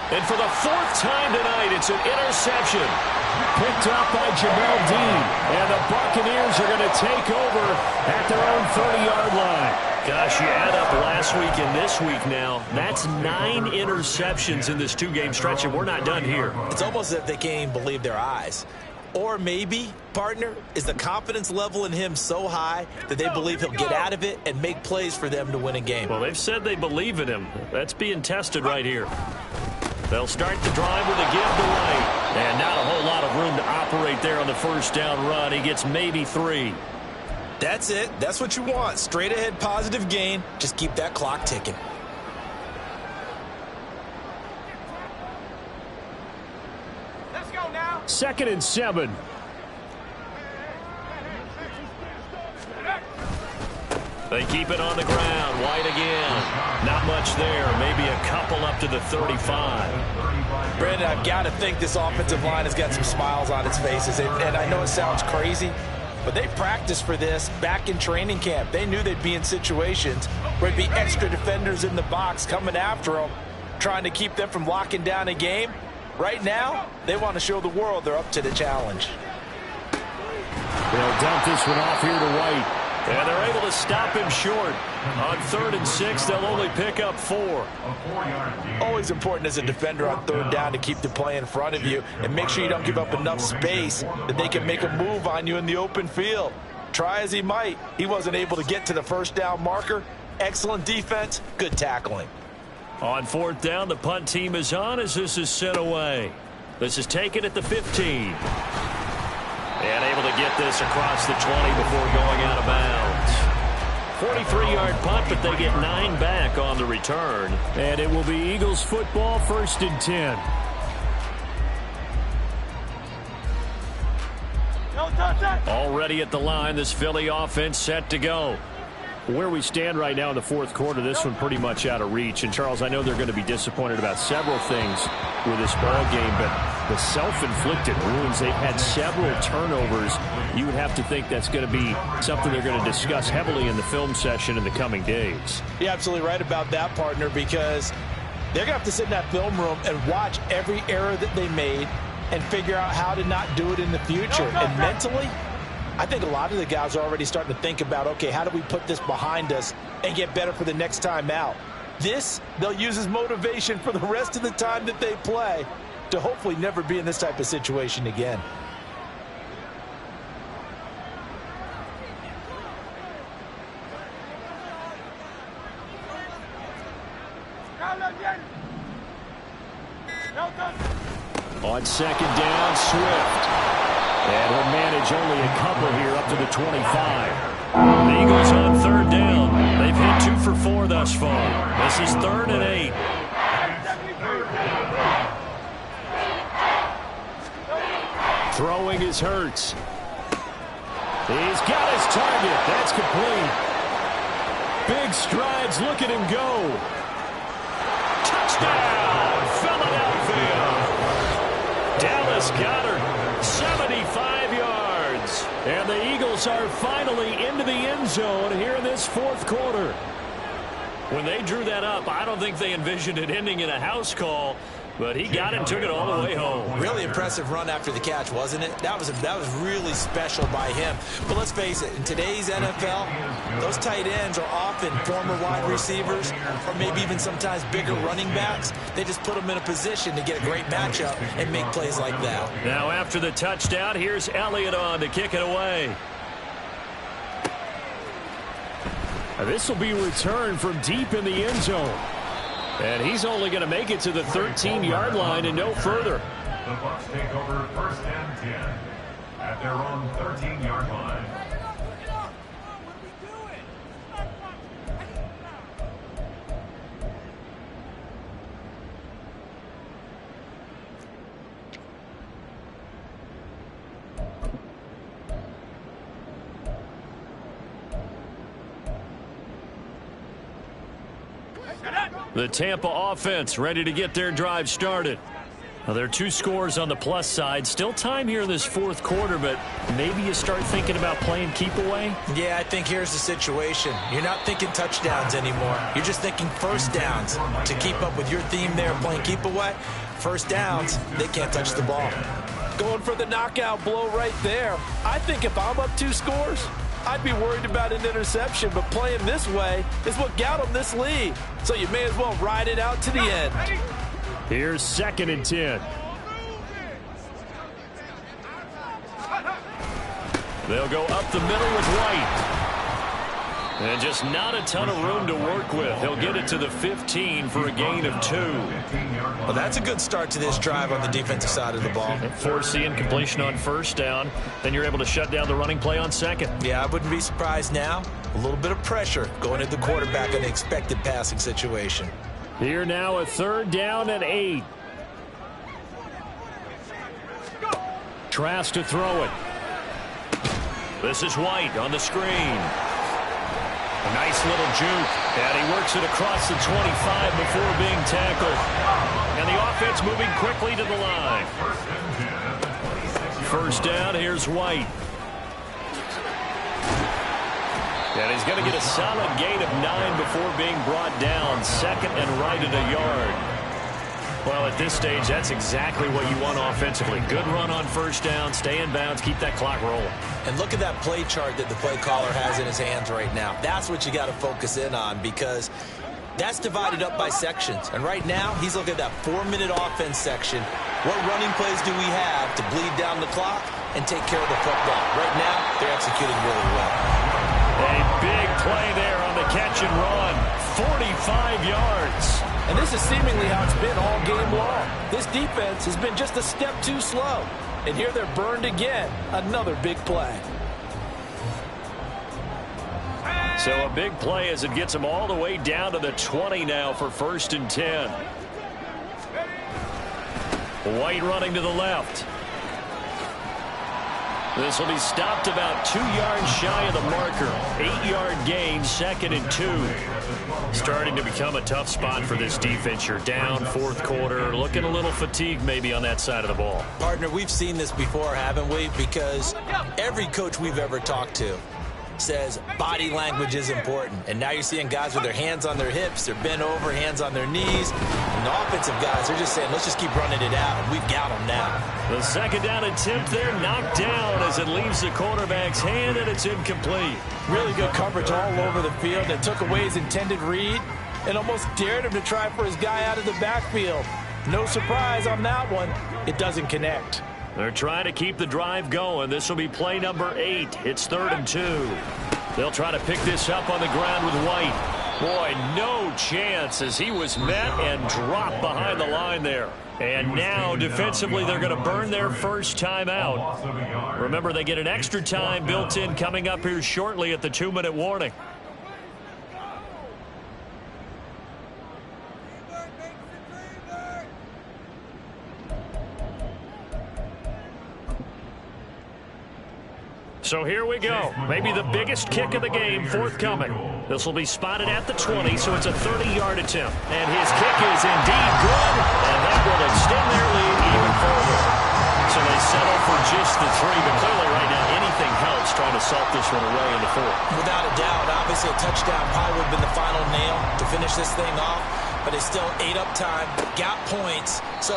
And for the 4th time tonight, it's an interception. Picked up by Jamel Dean. And the Buccaneers are going to take over at their own 30-yard line. Gosh, you add up last week and this week now. That's 9 interceptions in this 2-game stretch, and we're not done here. It's almost as if they can't even believe their eyes. Or maybe, partner, is the confidence level in him so high that they believe he'll get out of it and make plays for them to win a game. Well, they've said they believe in him. That's being tested right here. They'll start the drive with a give to White. And not a whole lot of room to operate there on the first down run. He gets maybe 3. That's it. That's what you want. Straight ahead positive gain. Just keep that clock ticking. Let's go now. 2nd and 7. They keep it on the ground. White again. Not much there. Maybe a couple up to the 35. Brandon, I've got to think this offensive line has got some smiles on its faces. And I know it sounds crazy, but they practiced for this back in training camp. They knew they'd be in situations where there'd be extra defenders in the box coming after them, trying to keep them from locking down a game. Right now, they want to show the world they're up to the challenge. They'll dump this one off here to White. And they're able to stop him short. On 3rd and 6, they'll only pick up 4. Always important as a defender on 3rd down to keep the play in front of you and make sure you don't give up enough space that they can make a move on you in the open field. Try as he might, he wasn't able to get to the first down marker. Excellent defense, good tackling. On 4th down, the punt team is on as this is sent away. This is taken at the 15. And able to get this across the 20 before going out of bounds. 43-yard punt, but they get 9 back on the return. And it will be Eagles football, 1st and 10. Already at the line, this Philly offense set to go. Where we stand right now in the 4th quarter, this one pretty much out of reach. And, Charles, I know they're going to be disappointed about several things with this ball game, but the self-inflicted wounds, they've had several turnovers. You would have to think that's going to be something they're going to discuss heavily in the film session in the coming days. You're absolutely right about that, partner, because they're going to have to sit in that film room and watch every error that they made and figure out how to not do it in the future. And mentally, I think a lot of the guys are already starting to think about, okay, how do we put this behind us and get better for the next time out? This, they'll use as motivation for the rest of the time that they play to hopefully never be in this type of situation again. On 2nd down, Swift. And he'll manage only a couple here up to the 25. The Eagles on 3rd down. They've hit 2 for 4 thus far. This is 3rd and 8. Throwing is Hurts. He's got his target. That's complete. Big strides. Look at him go. Touchdown, Philadelphia. Dallas Goedert, 75 yards. And the Eagles are finally into the end zone here in this 4th quarter. When they drew that up, I don't think they envisioned it ending in a house call, but he got it and took it all the way home. Really impressive run after the catch, wasn't it? That was really special by him. But let's face it, in today's NFL, those tight ends are often former wide receivers or maybe even sometimes bigger running backs. They just put them in a position to get a great matchup and make plays like that. Now after the touchdown, here's Elliott on to kick it away. This will be returned from deep in the end zone. And he's only going to make it to the 13-yard line and no further. The Bucs take over 1st and 10 at their own 13-yard line. The Tampa offense ready to get their drive started. Now, there are 2 scores on the plus side. Still time here in this fourth quarter, but maybe you start thinking about playing keep away? Yeah, I think here's the situation. You're not thinking touchdowns anymore. You're just thinking first downs. To keep up with your theme there, playing keep away, first downs, they can't touch the ball. Going for the knockout blow right there. I think if I'm up 2 scores, I'd be worried about an interception, but playing this way is what got them this lead. So you may as well ride it out to the end. Here's 2nd and 10. They'll go up the middle with White. And just not a ton of room to work with. He'll get it to the 15 for a gain of 2. Well, that's a good start to this drive on the defensive side of the ball. Force the incompletion on first down. Then you're able to shut down the running play on second. Yeah, I wouldn't be surprised now. A little bit of pressure going at the quarterback in an expected passing situation. Here now, a 3rd down and 8. Trask to throw it. This is White on the screen. A nice little juke. And he works it across the 25 before being tackled. And the offense moving quickly to the line. First down, here's White. And he's going to get a solid gain of 9 before being brought down. 2nd and right at a yard. Well, at this stage, that's exactly what you want offensively. Good run on first down, stay in bounds, keep that clock rolling. And look at that play chart that the play caller has in his hands right now. That's what you got to focus in on, because that's divided up by sections. And right now, he's looking at that 4-minute offense section. What running plays do we have to bleed down the clock and take care of the football? Right now, they're executing really well. A big play there on the catch and run. 45 yards. And this is seemingly how it's been all game long. This defense has been just a step too slow. And here they're burned again. Another big play. So a big play as it gets them all the way down to the 20 now for 1st and 10. White running to the left. This will be stopped about 2 yards shy of the marker. 8-yard gain, 2nd and 2. Starting to become a tough spot for this defense. You're down 4th quarter. Looking a little fatigued maybe on that side of the ball. Partner, we've seen this before, haven't we? Because every coach we've ever talked to says body language is important. And now you're seeing guys with their hands on their hips, they're bent over, hands on their knees. And the offensive guys, they're just saying, let's just keep running it out, and we've got them now. The 2nd down attempt there knocked down as it leaves the quarterback's hand, and it's incomplete. Really good coverage all over the field. It took away his intended read and almost dared him to try for his guy out of the backfield. No surprise on that one. It doesn't connect. They're trying to keep the drive going. This will be play number 8. It's 3rd and 2. They'll try to pick this up on the ground with White. Boy, no chance as he was met and dropped behind the line there. And now, defensively, they're going to burn their first time out. Remember, they get an extra time built in coming up here shortly at the 2-minute warning. So here we go. Maybe the biggest kick of the game forthcoming. This will be spotted at the 20, so it's a 30-yard attempt. And his kick is indeed good, and that will extend their lead even further. So they settle for just the 3, but clearly right now anything helps trying to salt this one away in the 4th. Without a doubt, obviously a touchdown probably would have been the final nail to finish this thing off, but it's still 8 up time, got points. So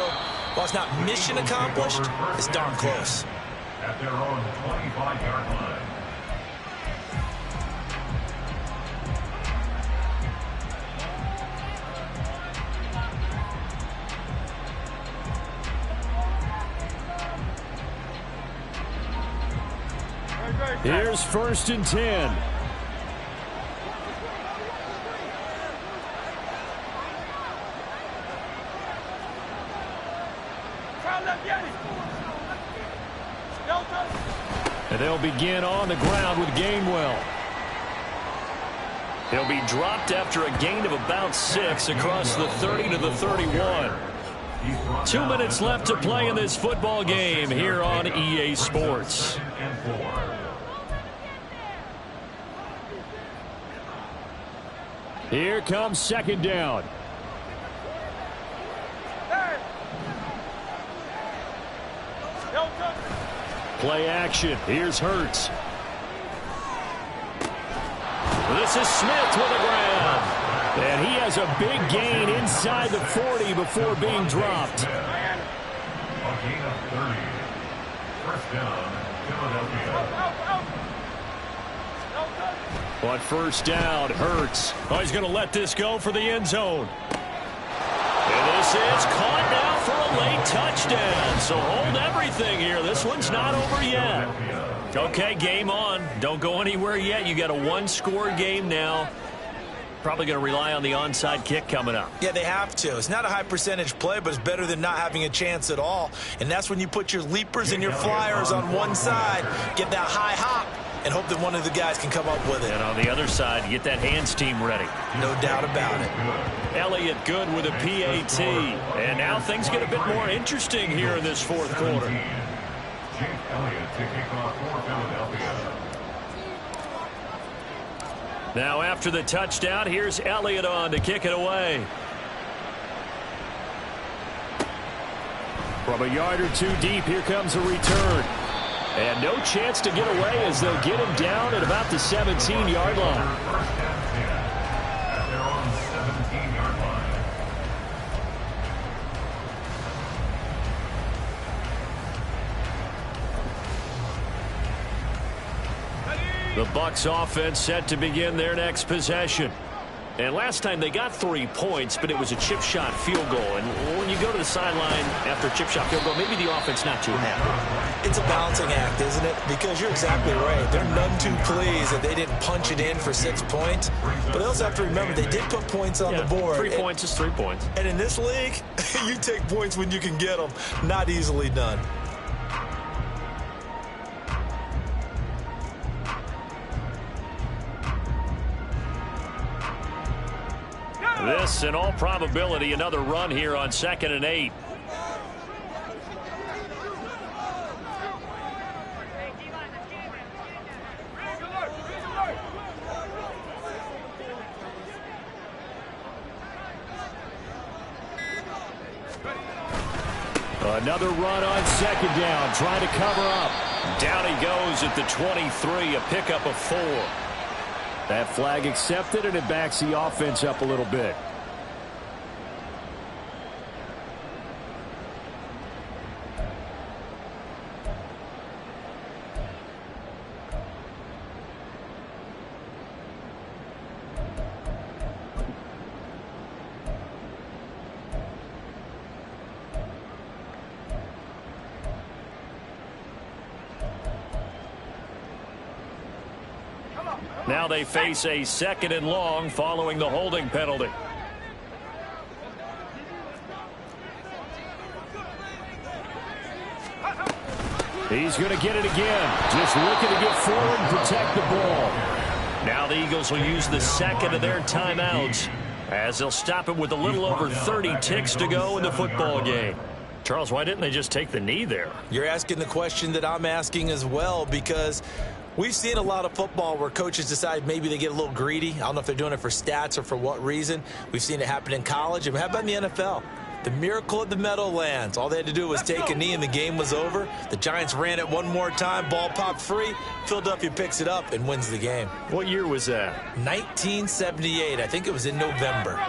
while it's not mission accomplished, it's darn close. At their own 25-yard line. Here's 1st and 10. And they'll begin on the ground with Gainwell. He'll be dropped after a gain of about 6 across the 30 to the 31. 2 minutes left to play in this football game here on EA Sports. Here comes second down. Play action. Here's Hurts. This is Smith with a grab. And he has a big gain inside the 40 before being dropped. A gain of 30. First down, Philadelphia. On first down, Hurts. Oh, he's going to let this go for the end zone. And this is caught now for a late touchdown. So hold everything here. This one's not over yet. Okay, game on. Don't go anywhere yet. You got a one-score game now. Probably going to rely on the onside kick coming up. Yeah, they have to. It's not a high percentage play, but it's better than not having a chance at all. And that's when you put your leapers and your flyers on one side, get that high hop, and hope that one of the guys can come up with it. And on the other side, you get that hands team ready. No doubt about it. Elliott good with a PAT. And now things get a bit more interesting here in this fourth quarter. Jake Elliott to kick off for Philadelphia. Now after the touchdown, here's Elliott on to kick it away. From a yard or two deep, here comes a return. And no chance to get away as they'll get him down at about the 17-yard line. First and 10 at their own 17-yard line. The Bucs offense set to begin their next possession. And last time they got 3 points, but it was a chip shot field goal. And when you go to the sideline after a chip shot field goal, maybe the offense not too happy. It's a balancing act, isn't it? Because you're exactly right. They're none too pleased that they didn't punch it in for 6 points. But they also have to remember they did put points on the board. 3 points is 3 points. And in this league, you take points when you can get them. Not easily done. This, in all probability, another run here on 2nd and 8. Another run on 2nd down, trying to cover up. Down he goes at the 23, a pickup of 4. That flag accepted, and it backs the offense up a little bit. Now they face a 2nd and long following the holding penalty. He's going to get it again. Just looking to get forward and protect the ball. Now the Eagles will use the second of their timeouts as they'll stop it with a little over 30 ticks to go in the football game. Charles, why didn't they just take the knee there? You're asking the question that I'm asking as well, because we've seen a lot of football where coaches decide maybe they get a little greedy. I don't know if they're doing it for stats or for what reason. We've seen it happen in college. And how about in the NFL? The miracle of the Meadowlands. All they had to do was take a knee and the game was over. The Giants ran it one more time. Ball popped free. Philadelphia picks it up and wins the game. What year was that? 1978. I think it was in November.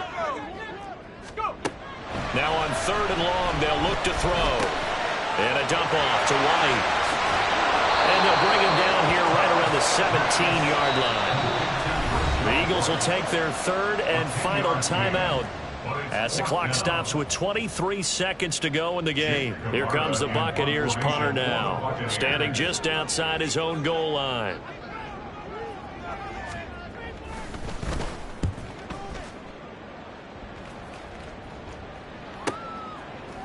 Now on 3rd and long, they'll look to throw. And a dump off to White. And they'll bring him down here right around the 17-yard line. The Eagles will take their 3rd and final timeout as the clock stops with 23 seconds to go in the game. Here comes the Buccaneers punter now, standing just outside his own goal line.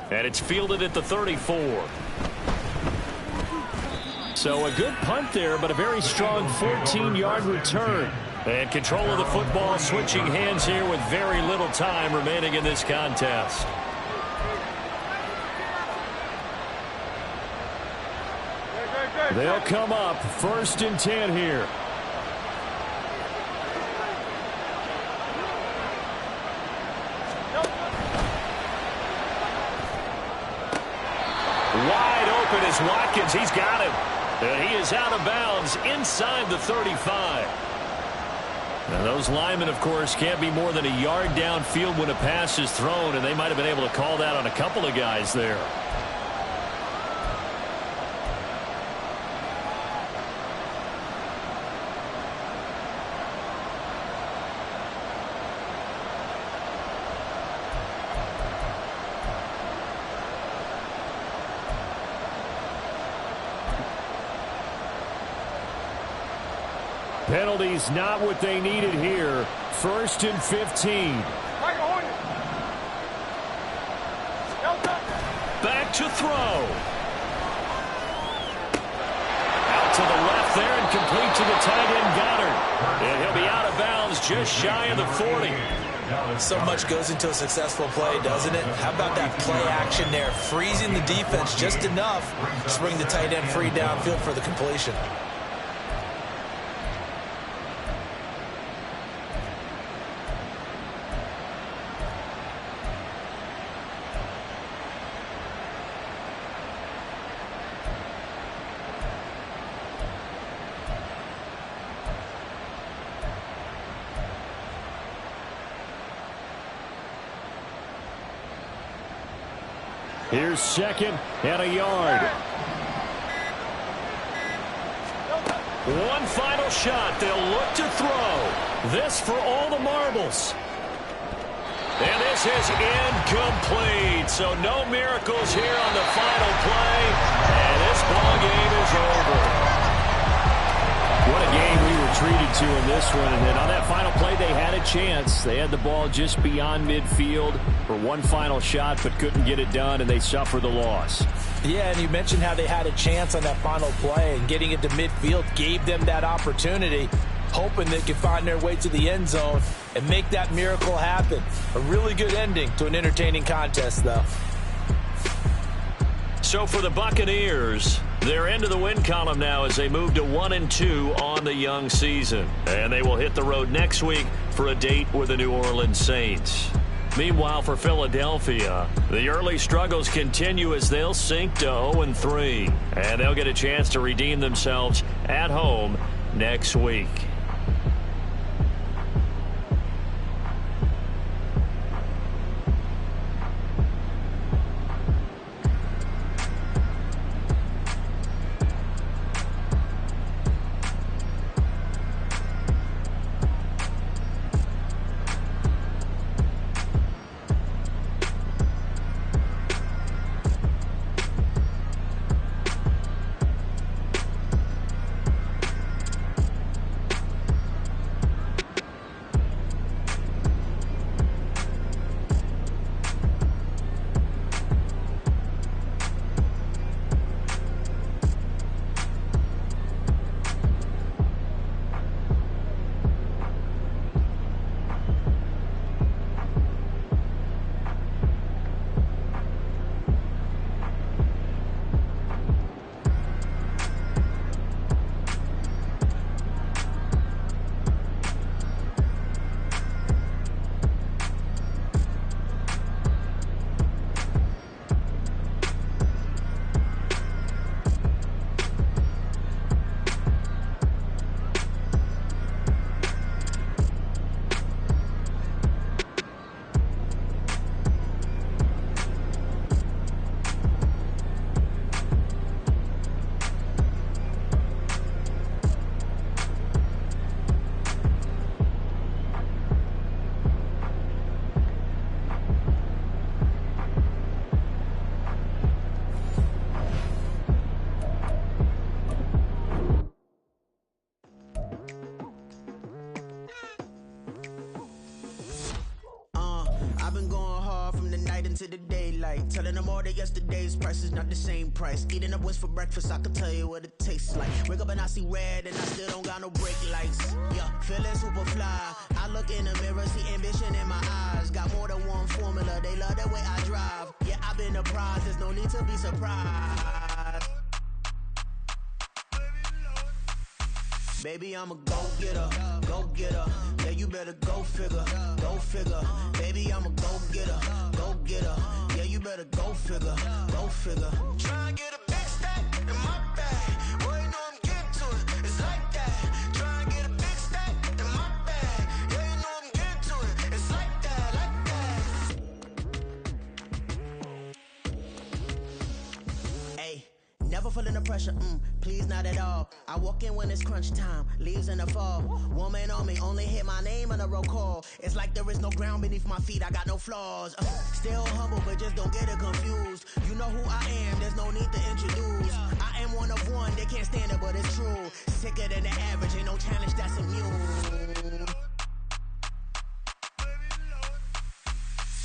And it's fielded at the 34. So a good punt there, but a very strong 14-yard return. And control of the football switching hands here with very little time remaining in this contest. They'll come up 1st and 10 here. Wide open is Watkins. He's got him. And he is out of bounds inside the 35. Now, those linemen, of course, can't be more than a yard downfield when a pass is thrown, and they might have been able to call that on a couple of guys there. Penalties not what they needed here. 1st and 15. Back to throw. Out to the left there and complete to the tight end Goddard. And he'll be out of bounds just shy of the 40. So much goes into a successful play, doesn't it? How about that play action there? Freezing the defense just enough to bring the tight end free downfield for the completion. Here's 2nd and a yard. One final shot. They'll look to throw. This for all the marbles. And this is incomplete. So no miracles here on the final play. And this ball game is over. What a game we were treated to in this one. And then on that final play, they had a chance. They had the ball just beyond midfield for one final shot, but couldn't get it done, and they suffer the loss. Yeah, and you mentioned how they had a chance on that final play, and getting it to midfield gave them that opportunity, hoping they could find their way to the end zone and make that miracle happen. A really good ending to an entertaining contest, though. So for the Buccaneers, they're into the win column now as they move to 1-2 on the young season. And they will hit the road next week for a date with the New Orleans Saints. Meanwhile, for Philadelphia, the early struggles continue as they'll sink to 0-3. And they'll get a chance to redeem themselves at home next week. into the daylight, telling them all that yesterday's price is not the same price. Eating up wings for breakfast, I can tell you what it tastes like. Wake up and I see red and I still don't got no brake lights. Yeah, feeling super fly. I look in the mirror, see ambition in my eyes. Got more than one formula, they love the way I drive. Yeah, I've been apprised, there's no need to be surprised. Baby, I'm a go-getter, go-getter. Yeah, you better go figure, go figure. Baby, I'm a go-getter, go-getter. Yeah, you better better go figure, go figure. Try and get a big stack in my bag. Boy, you know I'm getting to it. It's like that. Try and get a big stack in my bag. Yeah, you know I'm getting to it. It's like that, like that. Hey. Never feeling the pressure, please not at all. I walk in when it's crunch time, leaves in the fall. Woman on me, only hit my name on a roll call. It's like there is no ground beneath my feet, I got no flaws. Still humble, but just don't get it confused. You know who I am, there's no need to introduce. I am one of one, they can't stand it, but it's true. Sicker than the average, ain't no challenge that's immune.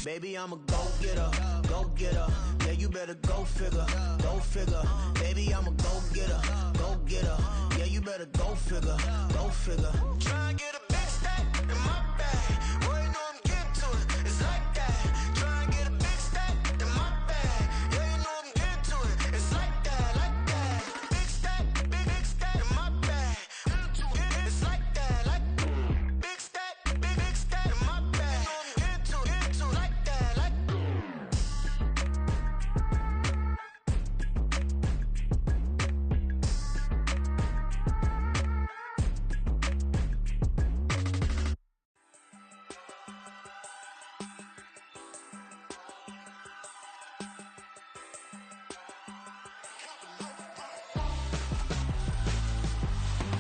Baby, I'm a go-getter, go-getter. Yeah, you better go figure, go figure. Baby, I'm a go-getter, go-getter. Yeah, you better go figure, go figure. Try and get a big stack in my bag. Boy, you know I'm getting to it. It's like that. Try and get a big stack in my bag. Yeah, you know I'm getting to it. It's like that, like that. Big stack, big stack in my bag. It's like that, like big stack in my bag. You know I'm getting to it, like that, like.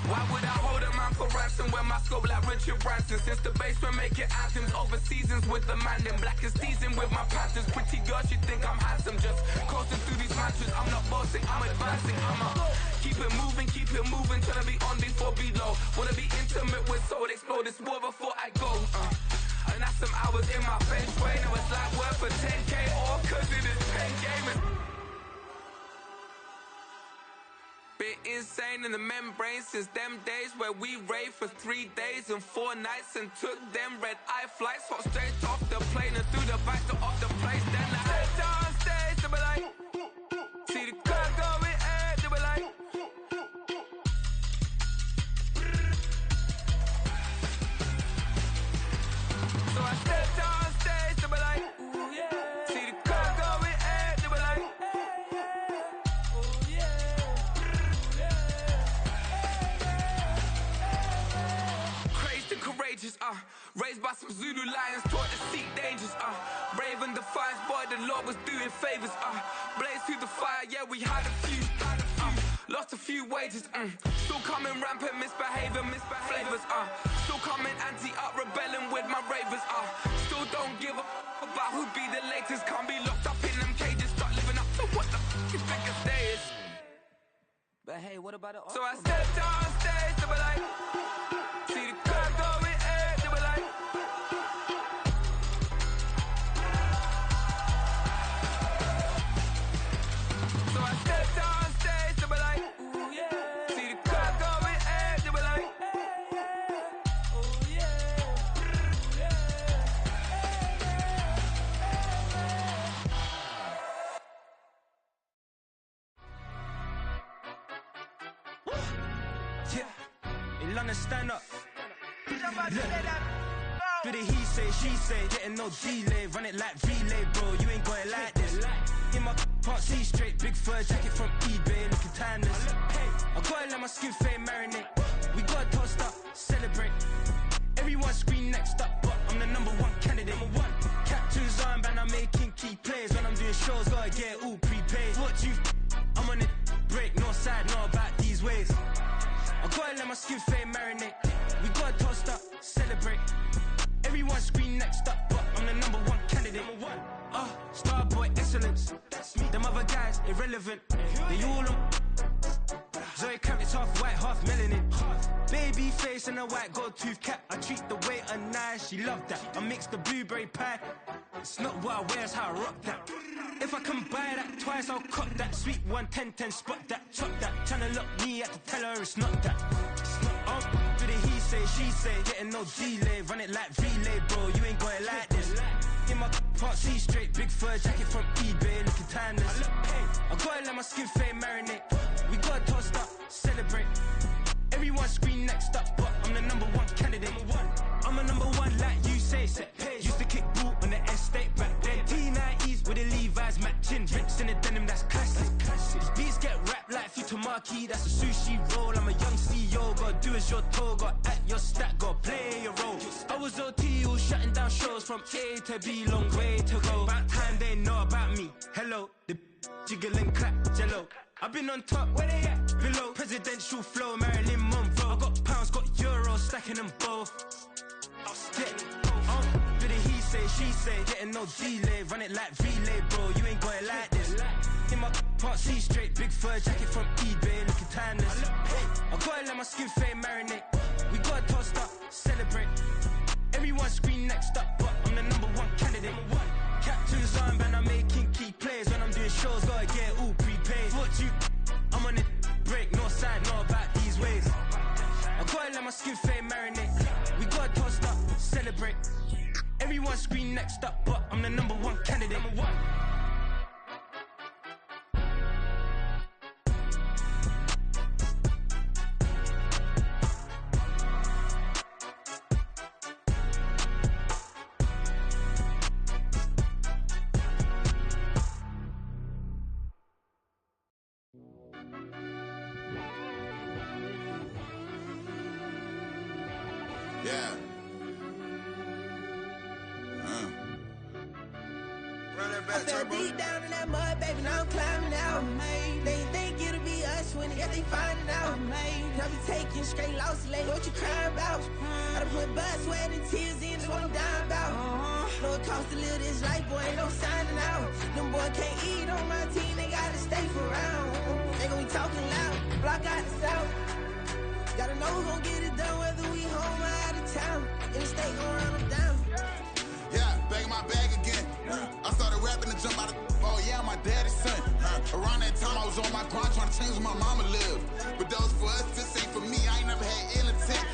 Why would I hold a man for ransom when my scope like Richard Branson? Since the basement making anthems over seasons with the man, then black is seasoned with my patterns. Pretty girls, you think I'm handsome, just coasting through these matches. I'm not bossing, I'm advancing. Keep it moving, tryna be on before below. Wanna be intimate with soul, explore this war before I go. And that's some hours in my bench way. Now it's like work for 10K, all cause it is pen gaming. Bit insane in the membrane since them days where we raved for 3 days and 4 nights and took them red eye flights. Hot straight off the plane and through the back door of the place. Then I head on stage, they were like, see the crowd going ahead, they were like. So I stepped on stage, they were like, ooh yeah. See the crowd going ahead, they were like, ooh yeah. Crazed and courageous, raised by some Zulu lions, taught to seek dangers, brave and defiant, boy, the Lord was doing favors, blaze through the fire, yeah, we had a few, lost a few wages, still coming rampant, misbehaving, flavors, still coming anti-up, rebelling with my ravers, still don't give a about who be the latest, can't be locked up in them cages, start living up to what the f*** you think a day is. But hey, what about it? So I stepped on stage, they were like, see the crowd going ahead, they were like. So I stepped on stage, they were like, ooh yeah. See the crowd going ahead, they were like, ooh yeah. Yeah, in London, stand up. Look, do the he say, she say, getting no delay, run it like relay, bro. You ain't got it like this. In my can't see straight, big fur jacket from eBay, looking timeless. I gotta let my skin fade marinate. We gotta toast up, celebrate. Everyone scream next up, but I'm the #1 candidate. Captain's armband, I'm making key plays. When I'm doing shows, gotta get it all prepaid. What you I'm on it, break, no side, no about these ways. I gotta let my skin fade marinate. We gotta toast up, celebrate. Everyone scream next up, but I'm the #1 candidate. Starboy excellence. Them other guys irrelevant. They all on. Zoe Camp, it's half white, half melanin. Baby face and a white gold tooth cap. I treat the waiter nice, she love that. I mix the blueberry pie. It's not what I wear, it's how I rock that. If I can buy that twice, I'll cop that. Sweet 110, spot that, chop that. Tryna lock me, I have to tell her it's not that. Do the he say, she say, getting no delay, run it like relay, bro. You ain't got it like this. In my can't see straight, big fur jacket from eBay, looking timeless. I gotta let my skin fade marinate. We gotta toast up, celebrate. Everyone scream next up, but I'm the #1 candidate. I'm a #1 like you say. Used to kick ball on the estate back then. T90s with the Levi's, Mac marquee, that's a sushi roll. I'm a young CEO, gotta do as you're told. Gotta act your stat, gotta play your role. I was OT, all shutting down shows from A to B, long way to go. About time they know about me. Hello, the jiggle and clap, jello. I've been on top, where they at? Below, presidential flow, Marilyn Monroe. I got pounds, got euros, stacking them both. Bit of he say, she say, getting no delay. Run it like relay, bro, you ain't got it like this. In my part C straight, big fur jacket from eBay, looking timeless. I gotta let my skin fade marinate. We gotta toast up, celebrate. Everyone scream next up, but I'm the #1 candidate. Captain's armband, I'm making key plays. When I'm doing shows, gotta get it all prepaid. What you, I'm on it, break, no side, know about these ways. I gotta let my skin fade marinate. We gotta toast up, celebrate. Everyone scream next up, but I'm the #1 candidate. Yeah. I fell deep down in that mud, baby, now I'm climbing out. They ain't think it'll be us when yet they finding out. I be taking straight losses, like what you crying about? I done put blood, sweat, and tears in, that's what I'm dying about. Know it costs to live this life, boy, ain't no signing out. Them boy can't eat on my team, they gotta stay for round. They gon' be talking loud, block out the south. Gotta know who gon' get it done, whether we home or out of town. In the state gon' run them down. Yeah, back in my bag again. I started rapping to jump out of. Oh yeah, I'm my daddy's son. Around that time I was on my grind trying to change where my mama lived. But that was for us, this ain't for me. I ain't never had ill intent.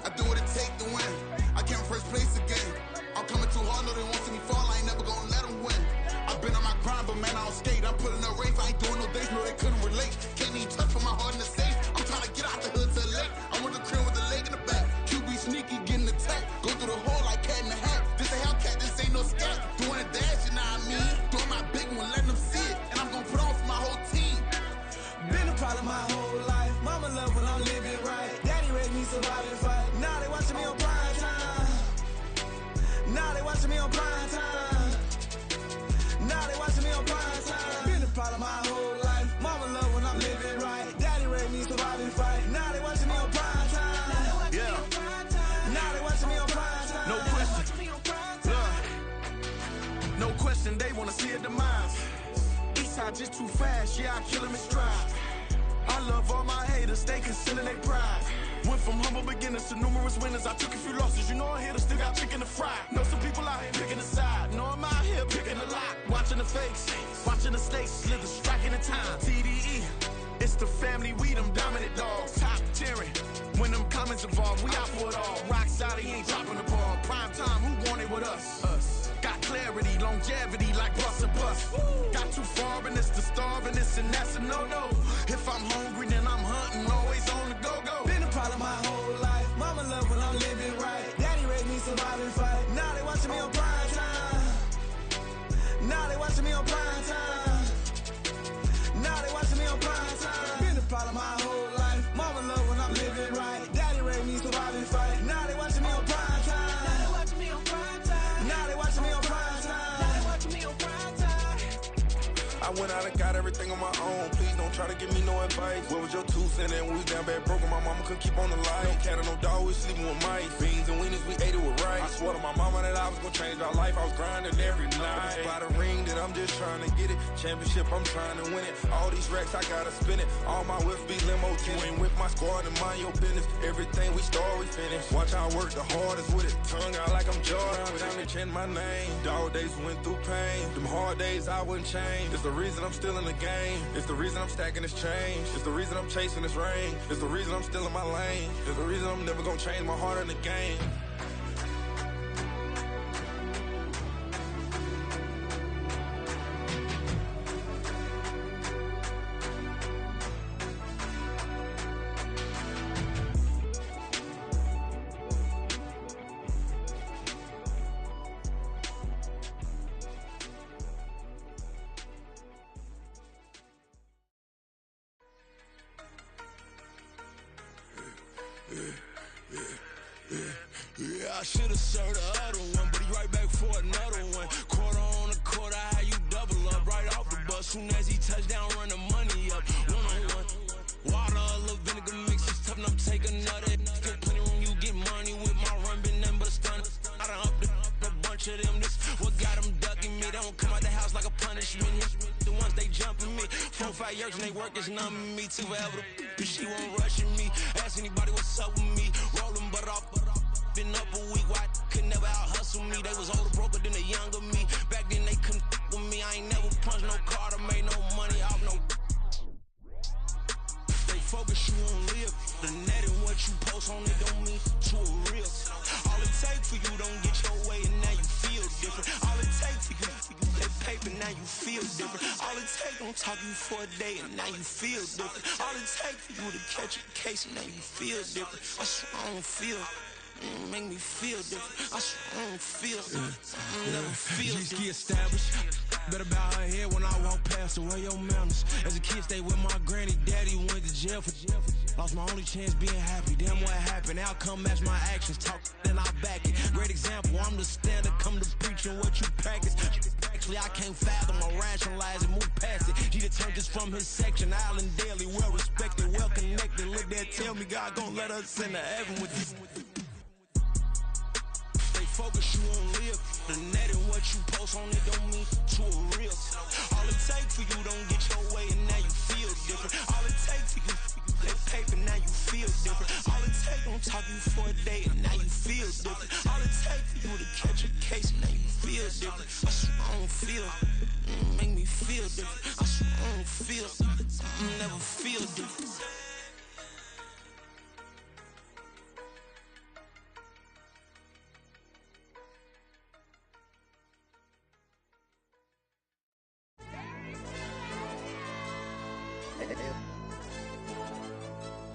I do what it take to win. I came first place again. I'm coming too hard, no they won't see me fall. I ain't never gonna let them win. I've been on my grind, but man I don't skate. I'm putting up race, I ain't doing no days, no they couldn't relate. Can't even touch for my heart in the safe. I'm trying to get out the hood to the lake. I'm with the crib with the leg in the back. QB sneaky, getting attacked. Go through the hole like cat in the hat. This a Hellcat, this ain't no scat. Doing a dash, you know what I mean? Doing my big one, letting them see it. And I'm gonna put on for my whole team. Been a problem my whole life. Mama love when I'm living right. Daddy raised me survive and fight. Now they watching me on prime time. Now they watching me on prime time. Now they watching me on prime time. Been a problem my whole life. Mama love when I'm living right. Daddy raised me survive and fight. Now they watching me on prime time. Yeah. Now they watching me on prime time. No question. No question, they wanna see a demise. Eastside just too fast, yeah, I kill him in stride. I love all my haters, they concealing their pride. Went from humble beginners to numerous winners. I took a few losses, you know I'm here to still got chicken to fry. Know some people out here picking a side. Know I'm out here picking a lot. Watching the fakes, watching the stakes, slither, striking the time. TDE, it's the family, we them dominant dogs. Top tiering, when them comments involved, we out for it all. Rock solid, he ain't dropping the ball. Prime time, who want it with us? Got clarity, longevity, like bust a bust. Got too far and it's the starving, this and that's a no-no. If I'm hungry, then I'm hunting, always on the go-go. Been a problem my whole life. Mama love when I'm living right. Daddy raised me survive and fight. Now they watching me on prime time. Now they watching me on prime time. Now they watching me on prime time. Been a problem my whole life. Mama love when I'm living right. Daddy raised me survive and fight. Now they watching me on prime time. Now they watching me on prime time. Now they watching me on prime time. Now they watching me on prime time. I went out and got everything on my own. Please don't try to give me no advice. What was your 2 cents? And we was down bad broke and my mama couldn't keep on the light. No cat or no dog, we sleeping with mice. Beans and weenies, we ate it with rice. I swore to my mama that I was gonna change our life. I was grinding every night. By the ring that I'm just trying to get it. Championship, I'm trying to win it. All these racks, I gotta spin it. All my whips be limo tinted. Ain't with my squad and mind your business. Everything we start, we finish. Watch how I work the hardest with it. Tongue out like I'm Jordan. Down to chant my name. Dog days went through pain. Them hard days I wouldn't change. It's the reason I'm still in the game. It's the reason I'm stacking this change. It's the reason I'm chasing this rain. It's the reason I'm still in my lane. It's the reason I'm never gonna change my heart in the game. I should've served the other one, but he right back for another one. Quarter on a quarter, how you double up right off the bus. Soon as he touch down, run the money up. One-on-one. Water, a little vinegar mix, it's tough enough, take another. Still plenty room, you get money with my run, been nothing but a stun. I done up a bunch of them, this what got them ducking me. They don't come out the house like a punishment. The ones they jumping me. 4-5 years and they work is numbing me. Too forever, but she won't rushing me. Ask anybody what's up with me. Rolling butt off. Been up a week, why could never out hustle me? They was older, broker than the younger me. Back then they couldn't with me. I ain't never punched no card or made no money off no. Stay focused, you won't live. The net and what you post on it don't mean to a real. All it takes for you don't get your way and now you feel different. All it takes for you that paper, now you feel different. All it takes don't talk you for a day and now you feel different. All it takes for you to catch a case and now you feel different. I swear I don't feel. Make me feel different. I swear I don't feel. Never feel different. Established. Better bow her head when I walk past the way your manners. As a kid, stayed with my granny, daddy went to jail for jail. Lost my only chance being happy. Damn what happened. Outcome match my actions. Talk, then I back it. Great example. I'm the standard. Come to preaching what you practice. Actually, I can't fathom or rationalize and move past it. He determined just from his section. Island daily, well respected, well connected. Look there, tell me God gon' let us into heaven with this. Focus, you won't live. The net and what you post on it don't mean to a real. All it takes for you don't get your way and now you feel different. All it takes for you that paper, now you feel different. All it takes don't talk you for a day and now you feel different. All it takes for you to catch a case and now you feel different. I swear I don't feel. Make me feel different. I swear I don't feel. Never feel different.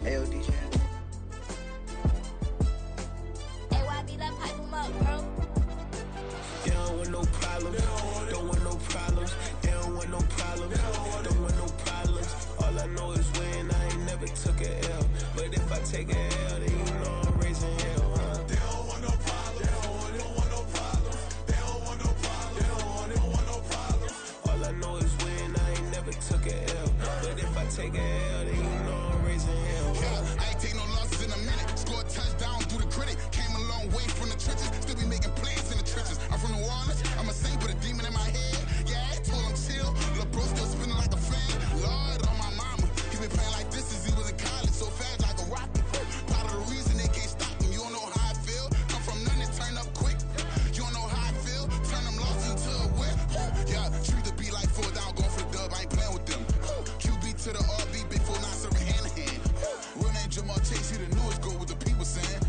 AOD channel. AYB, that pipe him up, bro. They don't want no problems. Don't want no problems. They don't want no problems. Don't want no problems. All I know is when I ain't never took a L. But if I take a L, then you know I'm raising hell, huh? They don't want no problems. They don't want no problems. They don't want no problems. They don't want no problems. All I know is when I ain't never took a L. But if I take a L, then you know I'm raising hell. Yeah, I ain't take no losses in a minute. Scored touchdown through the critic. Came a long way from the trenches. Still be making plays in the trenches. I'm from New Orleans. I'm a saint with a demon in my head. Yeah, I told him chill. Lil' bro still spinning like a fan. Lord on my mama. He been playing like this since he was in college. So fast like a rocket. Part of the reason they can't stop him. You don't know how I feel. Come from nothing, turn up quick. You don't know how I feel. Turn them losses into a whip. Yeah, treat the beat like 4 down. Going for the dub. I ain't playing with them. QB to the RB. Big 4 not serving hand to hand. Real name Jamal Chase. He the newest goal with the people saying.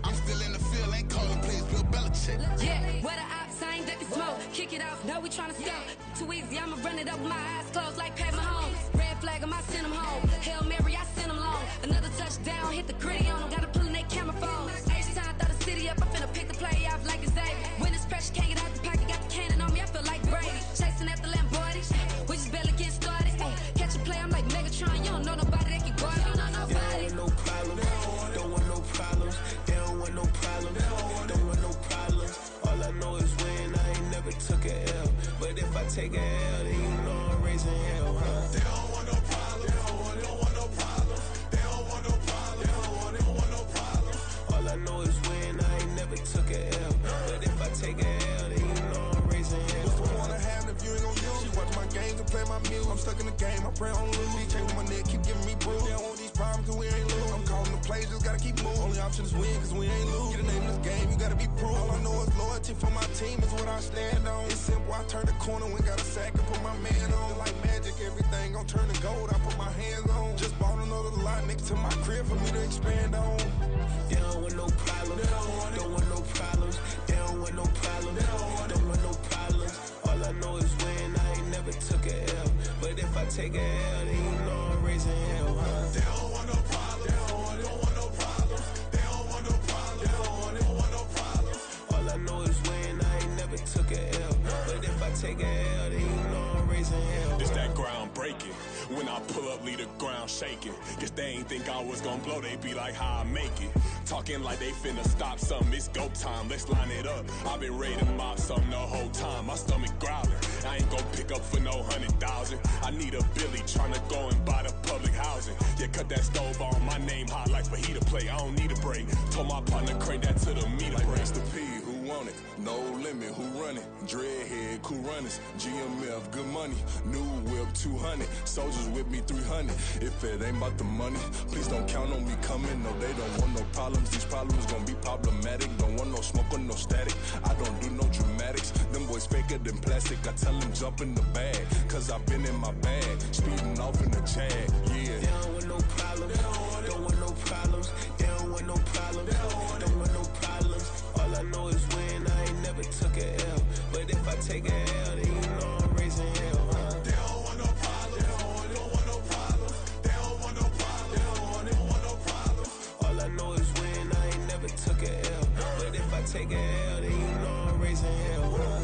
I'm still in the field. Ain't calling plays. Bill Belichick. Yeah, where the ops ain't ducking smoke. Kick it off. Now we tryna scout. Too easy. I'ma run it up with my eyes closed like Pat Mahomes. Red flag, I send him home. Hail Mary, I send him long. Another touchdown. Hit the gritty on him. Gotta pull in their camera phones. H-time, throw the city up. I finna pick the play off like it's Xavier. When it's pressure, can't get out the pocket. Got the cannon on me. I feel like Brady. Chasing after Lamborghini. We just barely get started. Ay, catch a play. I'm like Megatron. You don't know nobody that can guard it. You don't know nobody. No problems. Don't want no problems. They don't want no problems. Don't want no problems. All I know is when I ain't never took a L. But if I take a L, then you know I'm raising hell, huh? They don't want no problems. They don't want no problems. They don't want no problems. They don't want no problems. All I know is when I ain't never took a L. But if I take a L, then you know I'm raising hell. What's the point of having if you ain't gon' use? She watch my games and play my music. I'm stuck in the game. I pray on lose. These chains on my neck keep giving me bruise. They don't want these problems cause we ain't lose. I'm calling the plays, just gotta keep moving. Only option is win cause we ain't lose. Get a name in this game, you gotta be proof. All I know is loyalty for my team is what I stand on. It's simple, I turn the corner when got a sack and put my man on. Like magic, everything gon' turn to gold. I put my hands on. Just bought another lot next to my crib for me to expand on. They don't want no problems. Don't want no problems. They don't want no problems. Don't want no problems. All I know is when I ain't never took a L. But if I take a L, then you know I'm raising hell, huh? They don't want no problems. They don't want no problems. They don't want no problems. They don't want no problems. All I know is when I ain't never took a L. But if I take a L, then you know I'm raising hell. This that ground breaking. When I pull up, leave the ground shaking. Guess they ain't think I was gonna blow, they be like, how I make it. Talking like they finna stop something, it's go time, let's line it up. I've been ready to mop something the whole time, my stomach growling. I ain't gon' pick up for no 100,000. I need a Billy tryna go and buy the public housing. Yeah, cut that stove on, my name hot like fajita plate. I don't need a break. Told my partner crank that to the meter like break. Mr. P, who want it? No limit, who run it? Dreadhead, cool runners, GMF, good money. New whip, 200. Soldiers with me, 300. If it ain't about the money, please don't count on me coming. No, they don't want no problems. These problems gon' be problematic. Don't want no smoke or no static. I don't do no dramatics. Them boys faker than plastic. I tell them jump in the bag, cause I've been in my bag. Speeding off in the Jag, yeah. They don't want no problems. Don't want no problems. They don't want no problems. Don't want no problems. All I know is when I ain't never took a L. But if I take a L, then you know I'm raising hell, huh? They don't want no problems. They don't want no problems. They don't want no problems. They don't want no problems. All I know is when I ain't never took a L. But if I take a L, then you know I'm raising hell, huh?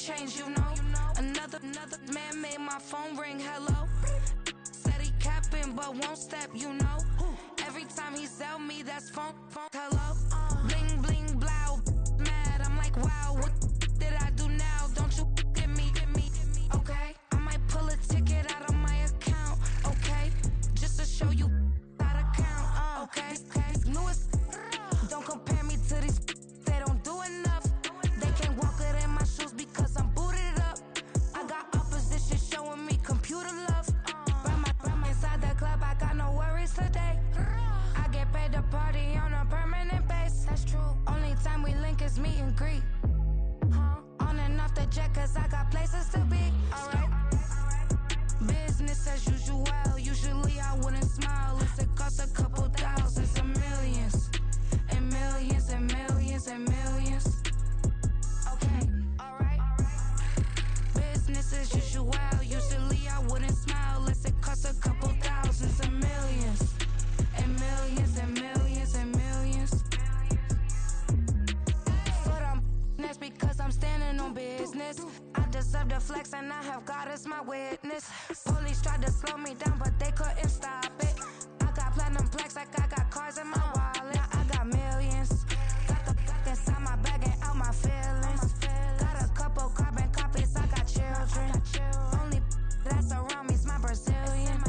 change, you know. Another man made my phone ring, hello. Said he capping, but won't step, you know. Every time he sell me, that's phone, hello. Bling, bling, blow, mad. I'm like, wow, what did I do now? Don't you get me, okay? I might pull a ticket out of my account, okay? Just to show you how to count, okay? Newest, don't compare me to these, they don't do enough. They can't walk it in my jet cause I got places to be, alright. Business as usual, usually I wouldn't smile. It costs a couple thousands and millions. And millions and millions and millions. Okay, alright. Business as usual, usually I wouldn't smile. It costs a couple thousands and millions. And millions and millions and millions. But that's because I'm standing on business. I deserve the flex and I have God as my witness. Police tried to slow me down but they couldn't stop it. I got platinum plaques like I got cars in my wallet. I got millions. Got the fuck inside my bag and out my feelings. Got a couple carbon copies, I got children. Only that's around me's my Brazilian.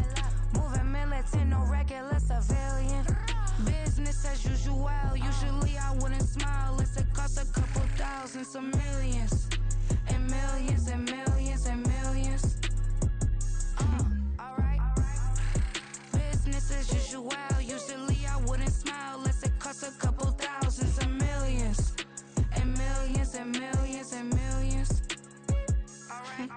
Moving militant, no regular civilian. Business as usual, usually I wouldn't smile. It costs a couple thousands of millions. And millions and millions and millions. Alright. Business as usual, usually I wouldn't smile. It costs a couple thousands of millions. And millions and millions and millions. Alright.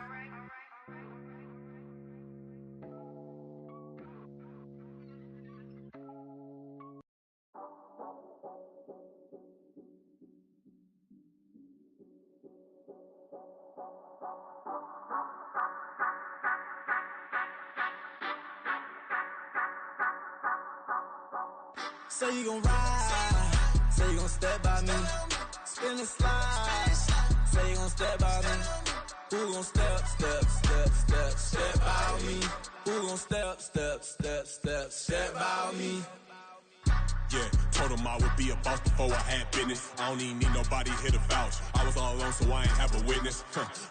Say you gon' ride, say you gon' step by me, spin and slide, say you gon' step by me. Who gon' step by me? Who gon' step by me? Yeah, told him I would be a boss before I had business. I don't even need nobody here to vouch. I was all alone, so I ain't have a witness.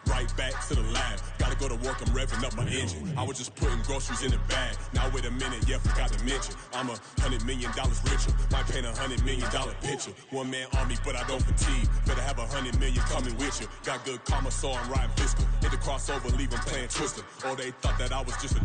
Right back to the lab. Gotta go to work, I'm revving up my engine. I was just putting groceries in the bag. Now wait a minute, yeah, forgot to mention. I'm $100 million richer. Might paint $100 million picture. One man army, but I don't fatigue. Better have 100 million coming with you. Got good karma, so I'm riding fiscal. Hit the crossover, leave them playing Twister. Oh, they thought that I was just a...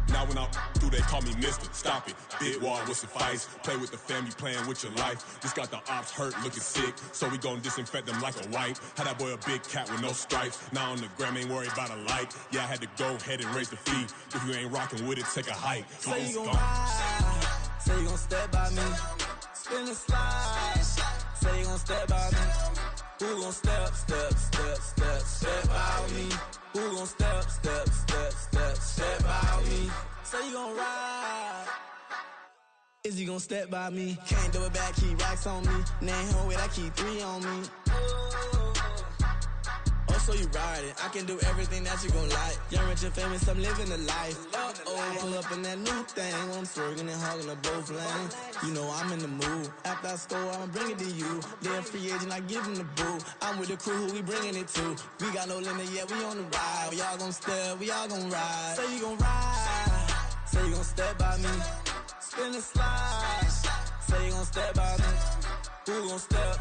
Now when I do, they call me Mister. Stop it. Big wall with suffice. Play with the family, playing with your life. Just got the ops hurt, looking sick. So we gon' disinfect them like a wipe. Had that boy a big cat with no stripes. Now on the gram, ain't worried about a light. Yeah, I had to go ahead and raise the fee. If you ain't rocking with it, take a hike. Say you gon' ride, say you gon' step by me, spin and slide, say you gon' step by me. Who gon' step by me? Who gon' step by me? Say you gon' ride. Is he gon' step by me? Can't do it back, keep racks on me. Name home with, I keep 3 on me. Oh, so you riding. I can do everything that you gon' like. Young, rich, and famous, I'm living the life. Uh-oh, pull up in that new thing. I'm swerving and hogging up both lanes. You know I'm in the mood. After I score, I'ma bring it to you. They're a free agent, I give him the boo. I'm with the crew, who we bringing it to. We got no limit, yeah, we on the ride. We all gon' step, we all gon' ride. Say you gon' ride, say you gon' step by me. Spin and slide, say you gon' step by me. Who gon' step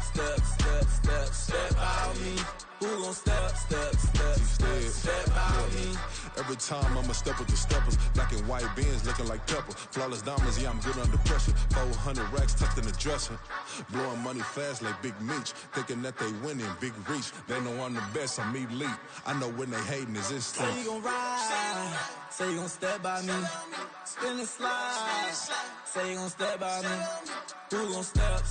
by me? Who gon' step by me? Every time I'ma step with the steppers. Black and white beans looking like pepper. Flawless diamonds, yeah, I'm good under pressure. 400 racks tucked in the dresser. Blowing money fast like Big Meech. Thinking that they winning, big reach. They know I'm the best, I'm elite. I know when they hating is instinct. Say you gon' ride, say you gon' step by me. Spin and slide, say you gon' step by me. Who gon' step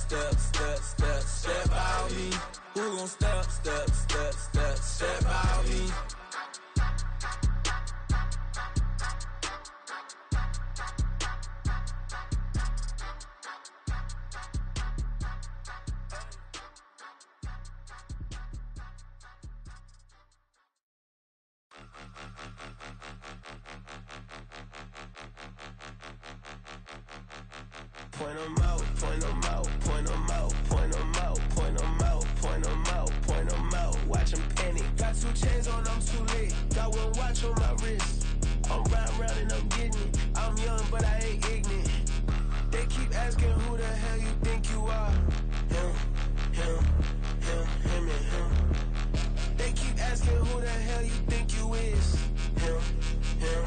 by me? Who gon' step by me? Point 'em out, point 'em out, point 'em out, point 'em out, point 'em out, point 'em out, point 'em out. Watch 'em panic. Got 2 chains on, I'm too lit. Got 1 watch on my wrist. I'm riding round and I'm getting it. I'm young, but I ain't ignorant. They keep asking who the hell you think you are. Him, and him. They keep asking who the hell you think you is. Him, and him.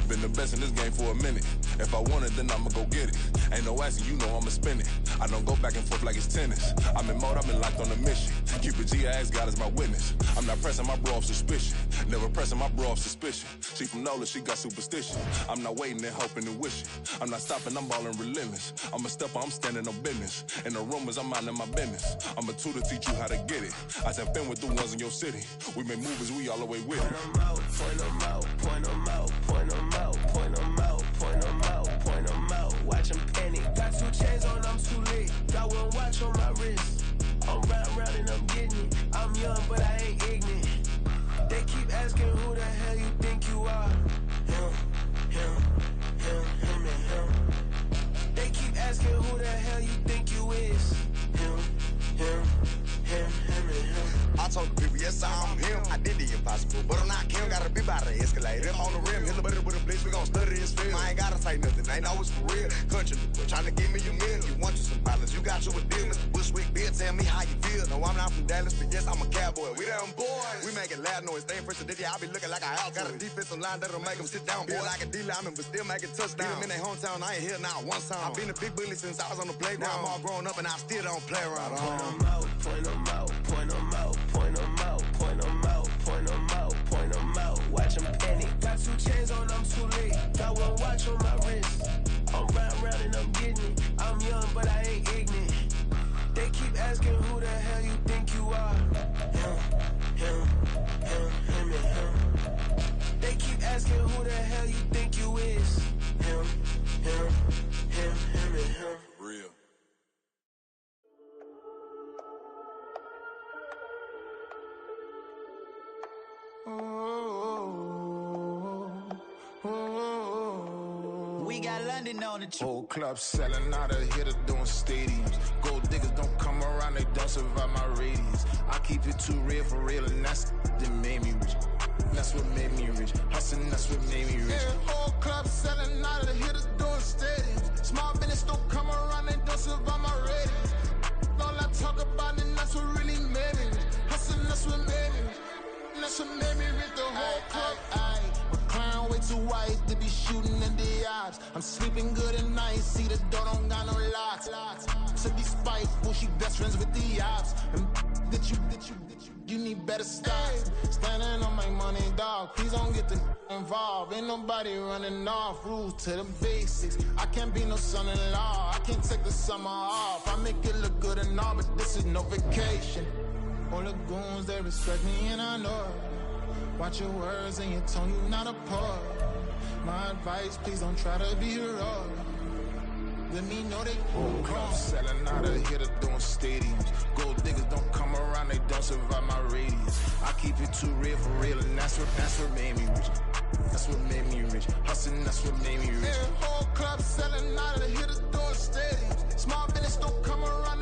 Been the best in this game for a minute. If I want it, then I'ma go get it. Ain't no asking, you know I'ma spend it. I don't go back and forth like it's tennis. I'm in mode, I've been locked on a mission. Cupid G, I ask God as my witness. I'm not pressing my bro off suspicion. Never pressing my bro off suspicion. She from NOLA, she got superstition. I'm not waiting and hoping and wishing. I'm not stopping, I'm balling relentless. I'm a stepper, I'm standing on business. In the rumors, I'm minding my business. I'm a tutor, teach you how to get it. I said, been with the ones in your city. We make movies, we all the way with it. Point them out, point them out, point them out, point them out, point them out, point them out, point them out. Watch them panic. Got 2 chains on, I'm too late. Got 1 watch on my wrist. I'm round and I'm getting it. I'm young, but I ain't ignorant. They keep asking who the hell you think you are. Him, and him. They keep asking who the hell you think you is. Him, and him. I told the people, yes, I'm him. I did the impossible, but I'm not Kim. Gotta be by the escalator. If on the rim, hit the butter with a blitz, we gon' study this film. I ain't gotta say nothing, ain't always for real. Country, trying to give me a meal. You want you some balance, you got you a deal. Mr. Bushwick, Bill, tell me how you feel. No, I'm not from Dallas, but yes, I'm a cowboy. We them boys. We making loud noise, staying first to Diddy. I be looking like a house. Got a defensive line that'll make them sit down. Boy, like a D-lineman, but still making touchdowns. Beat them in their hometown, I ain't here not one time. I've been a big bully since I was on the playground. Now I'm all grown up and I still don't play around. Point them out, point them out, point them out, point them out, point them out, point them out, point them out. Watch them panic. Got 2 chains on, I'm too late. Got 1 watch on my wrist. I'm round and I'm getting it. I'm young, but I ain't ignorant. They keep asking who the hell you think you are. Him, and him. They keep asking who the hell you think you is. Him, and him. Real. We got London on the trip. Whole club selling out of here to doing stadiums. Gold diggers don't come around, they don't survive my radius. I keep it too real for real, and that's that made me rich. That's what made me rich. Hustling, that's what made me rich. Yeah, whole club selling out of here to doing stadiums. Small business don't come around, they don't survive my radius. All I talk about, and that's what really made me rich. Hustling, that's what made me rich. That's what made me rich. The whole club. McLaren way too white to be shooting in the ops. I'm sleeping good at night, see the door don't got no locks. To be spiteful, she best friends with the ops. And that you need better stop. Standing on my money, dog. Please don't get the involved. Ain't nobody running off. Rules to the basics. I can't be no son-in-law. I can't take the summer off. I make it look good and all, but this is no vacation. All the goons, they respect me and I know it. Watch your words and your tone, you not a part. My advice, please don't try to be heroic. Let me know they won't come. Selling out of here to doing stadiums. Gold diggers don't come around, they don't survive my radius. I keep it too real for real, and that's what made me rich. That's what made me rich. Hustling, that's what made me rich. Yeah, whole club selling out of here to doing stadiums. Small business don't come around, they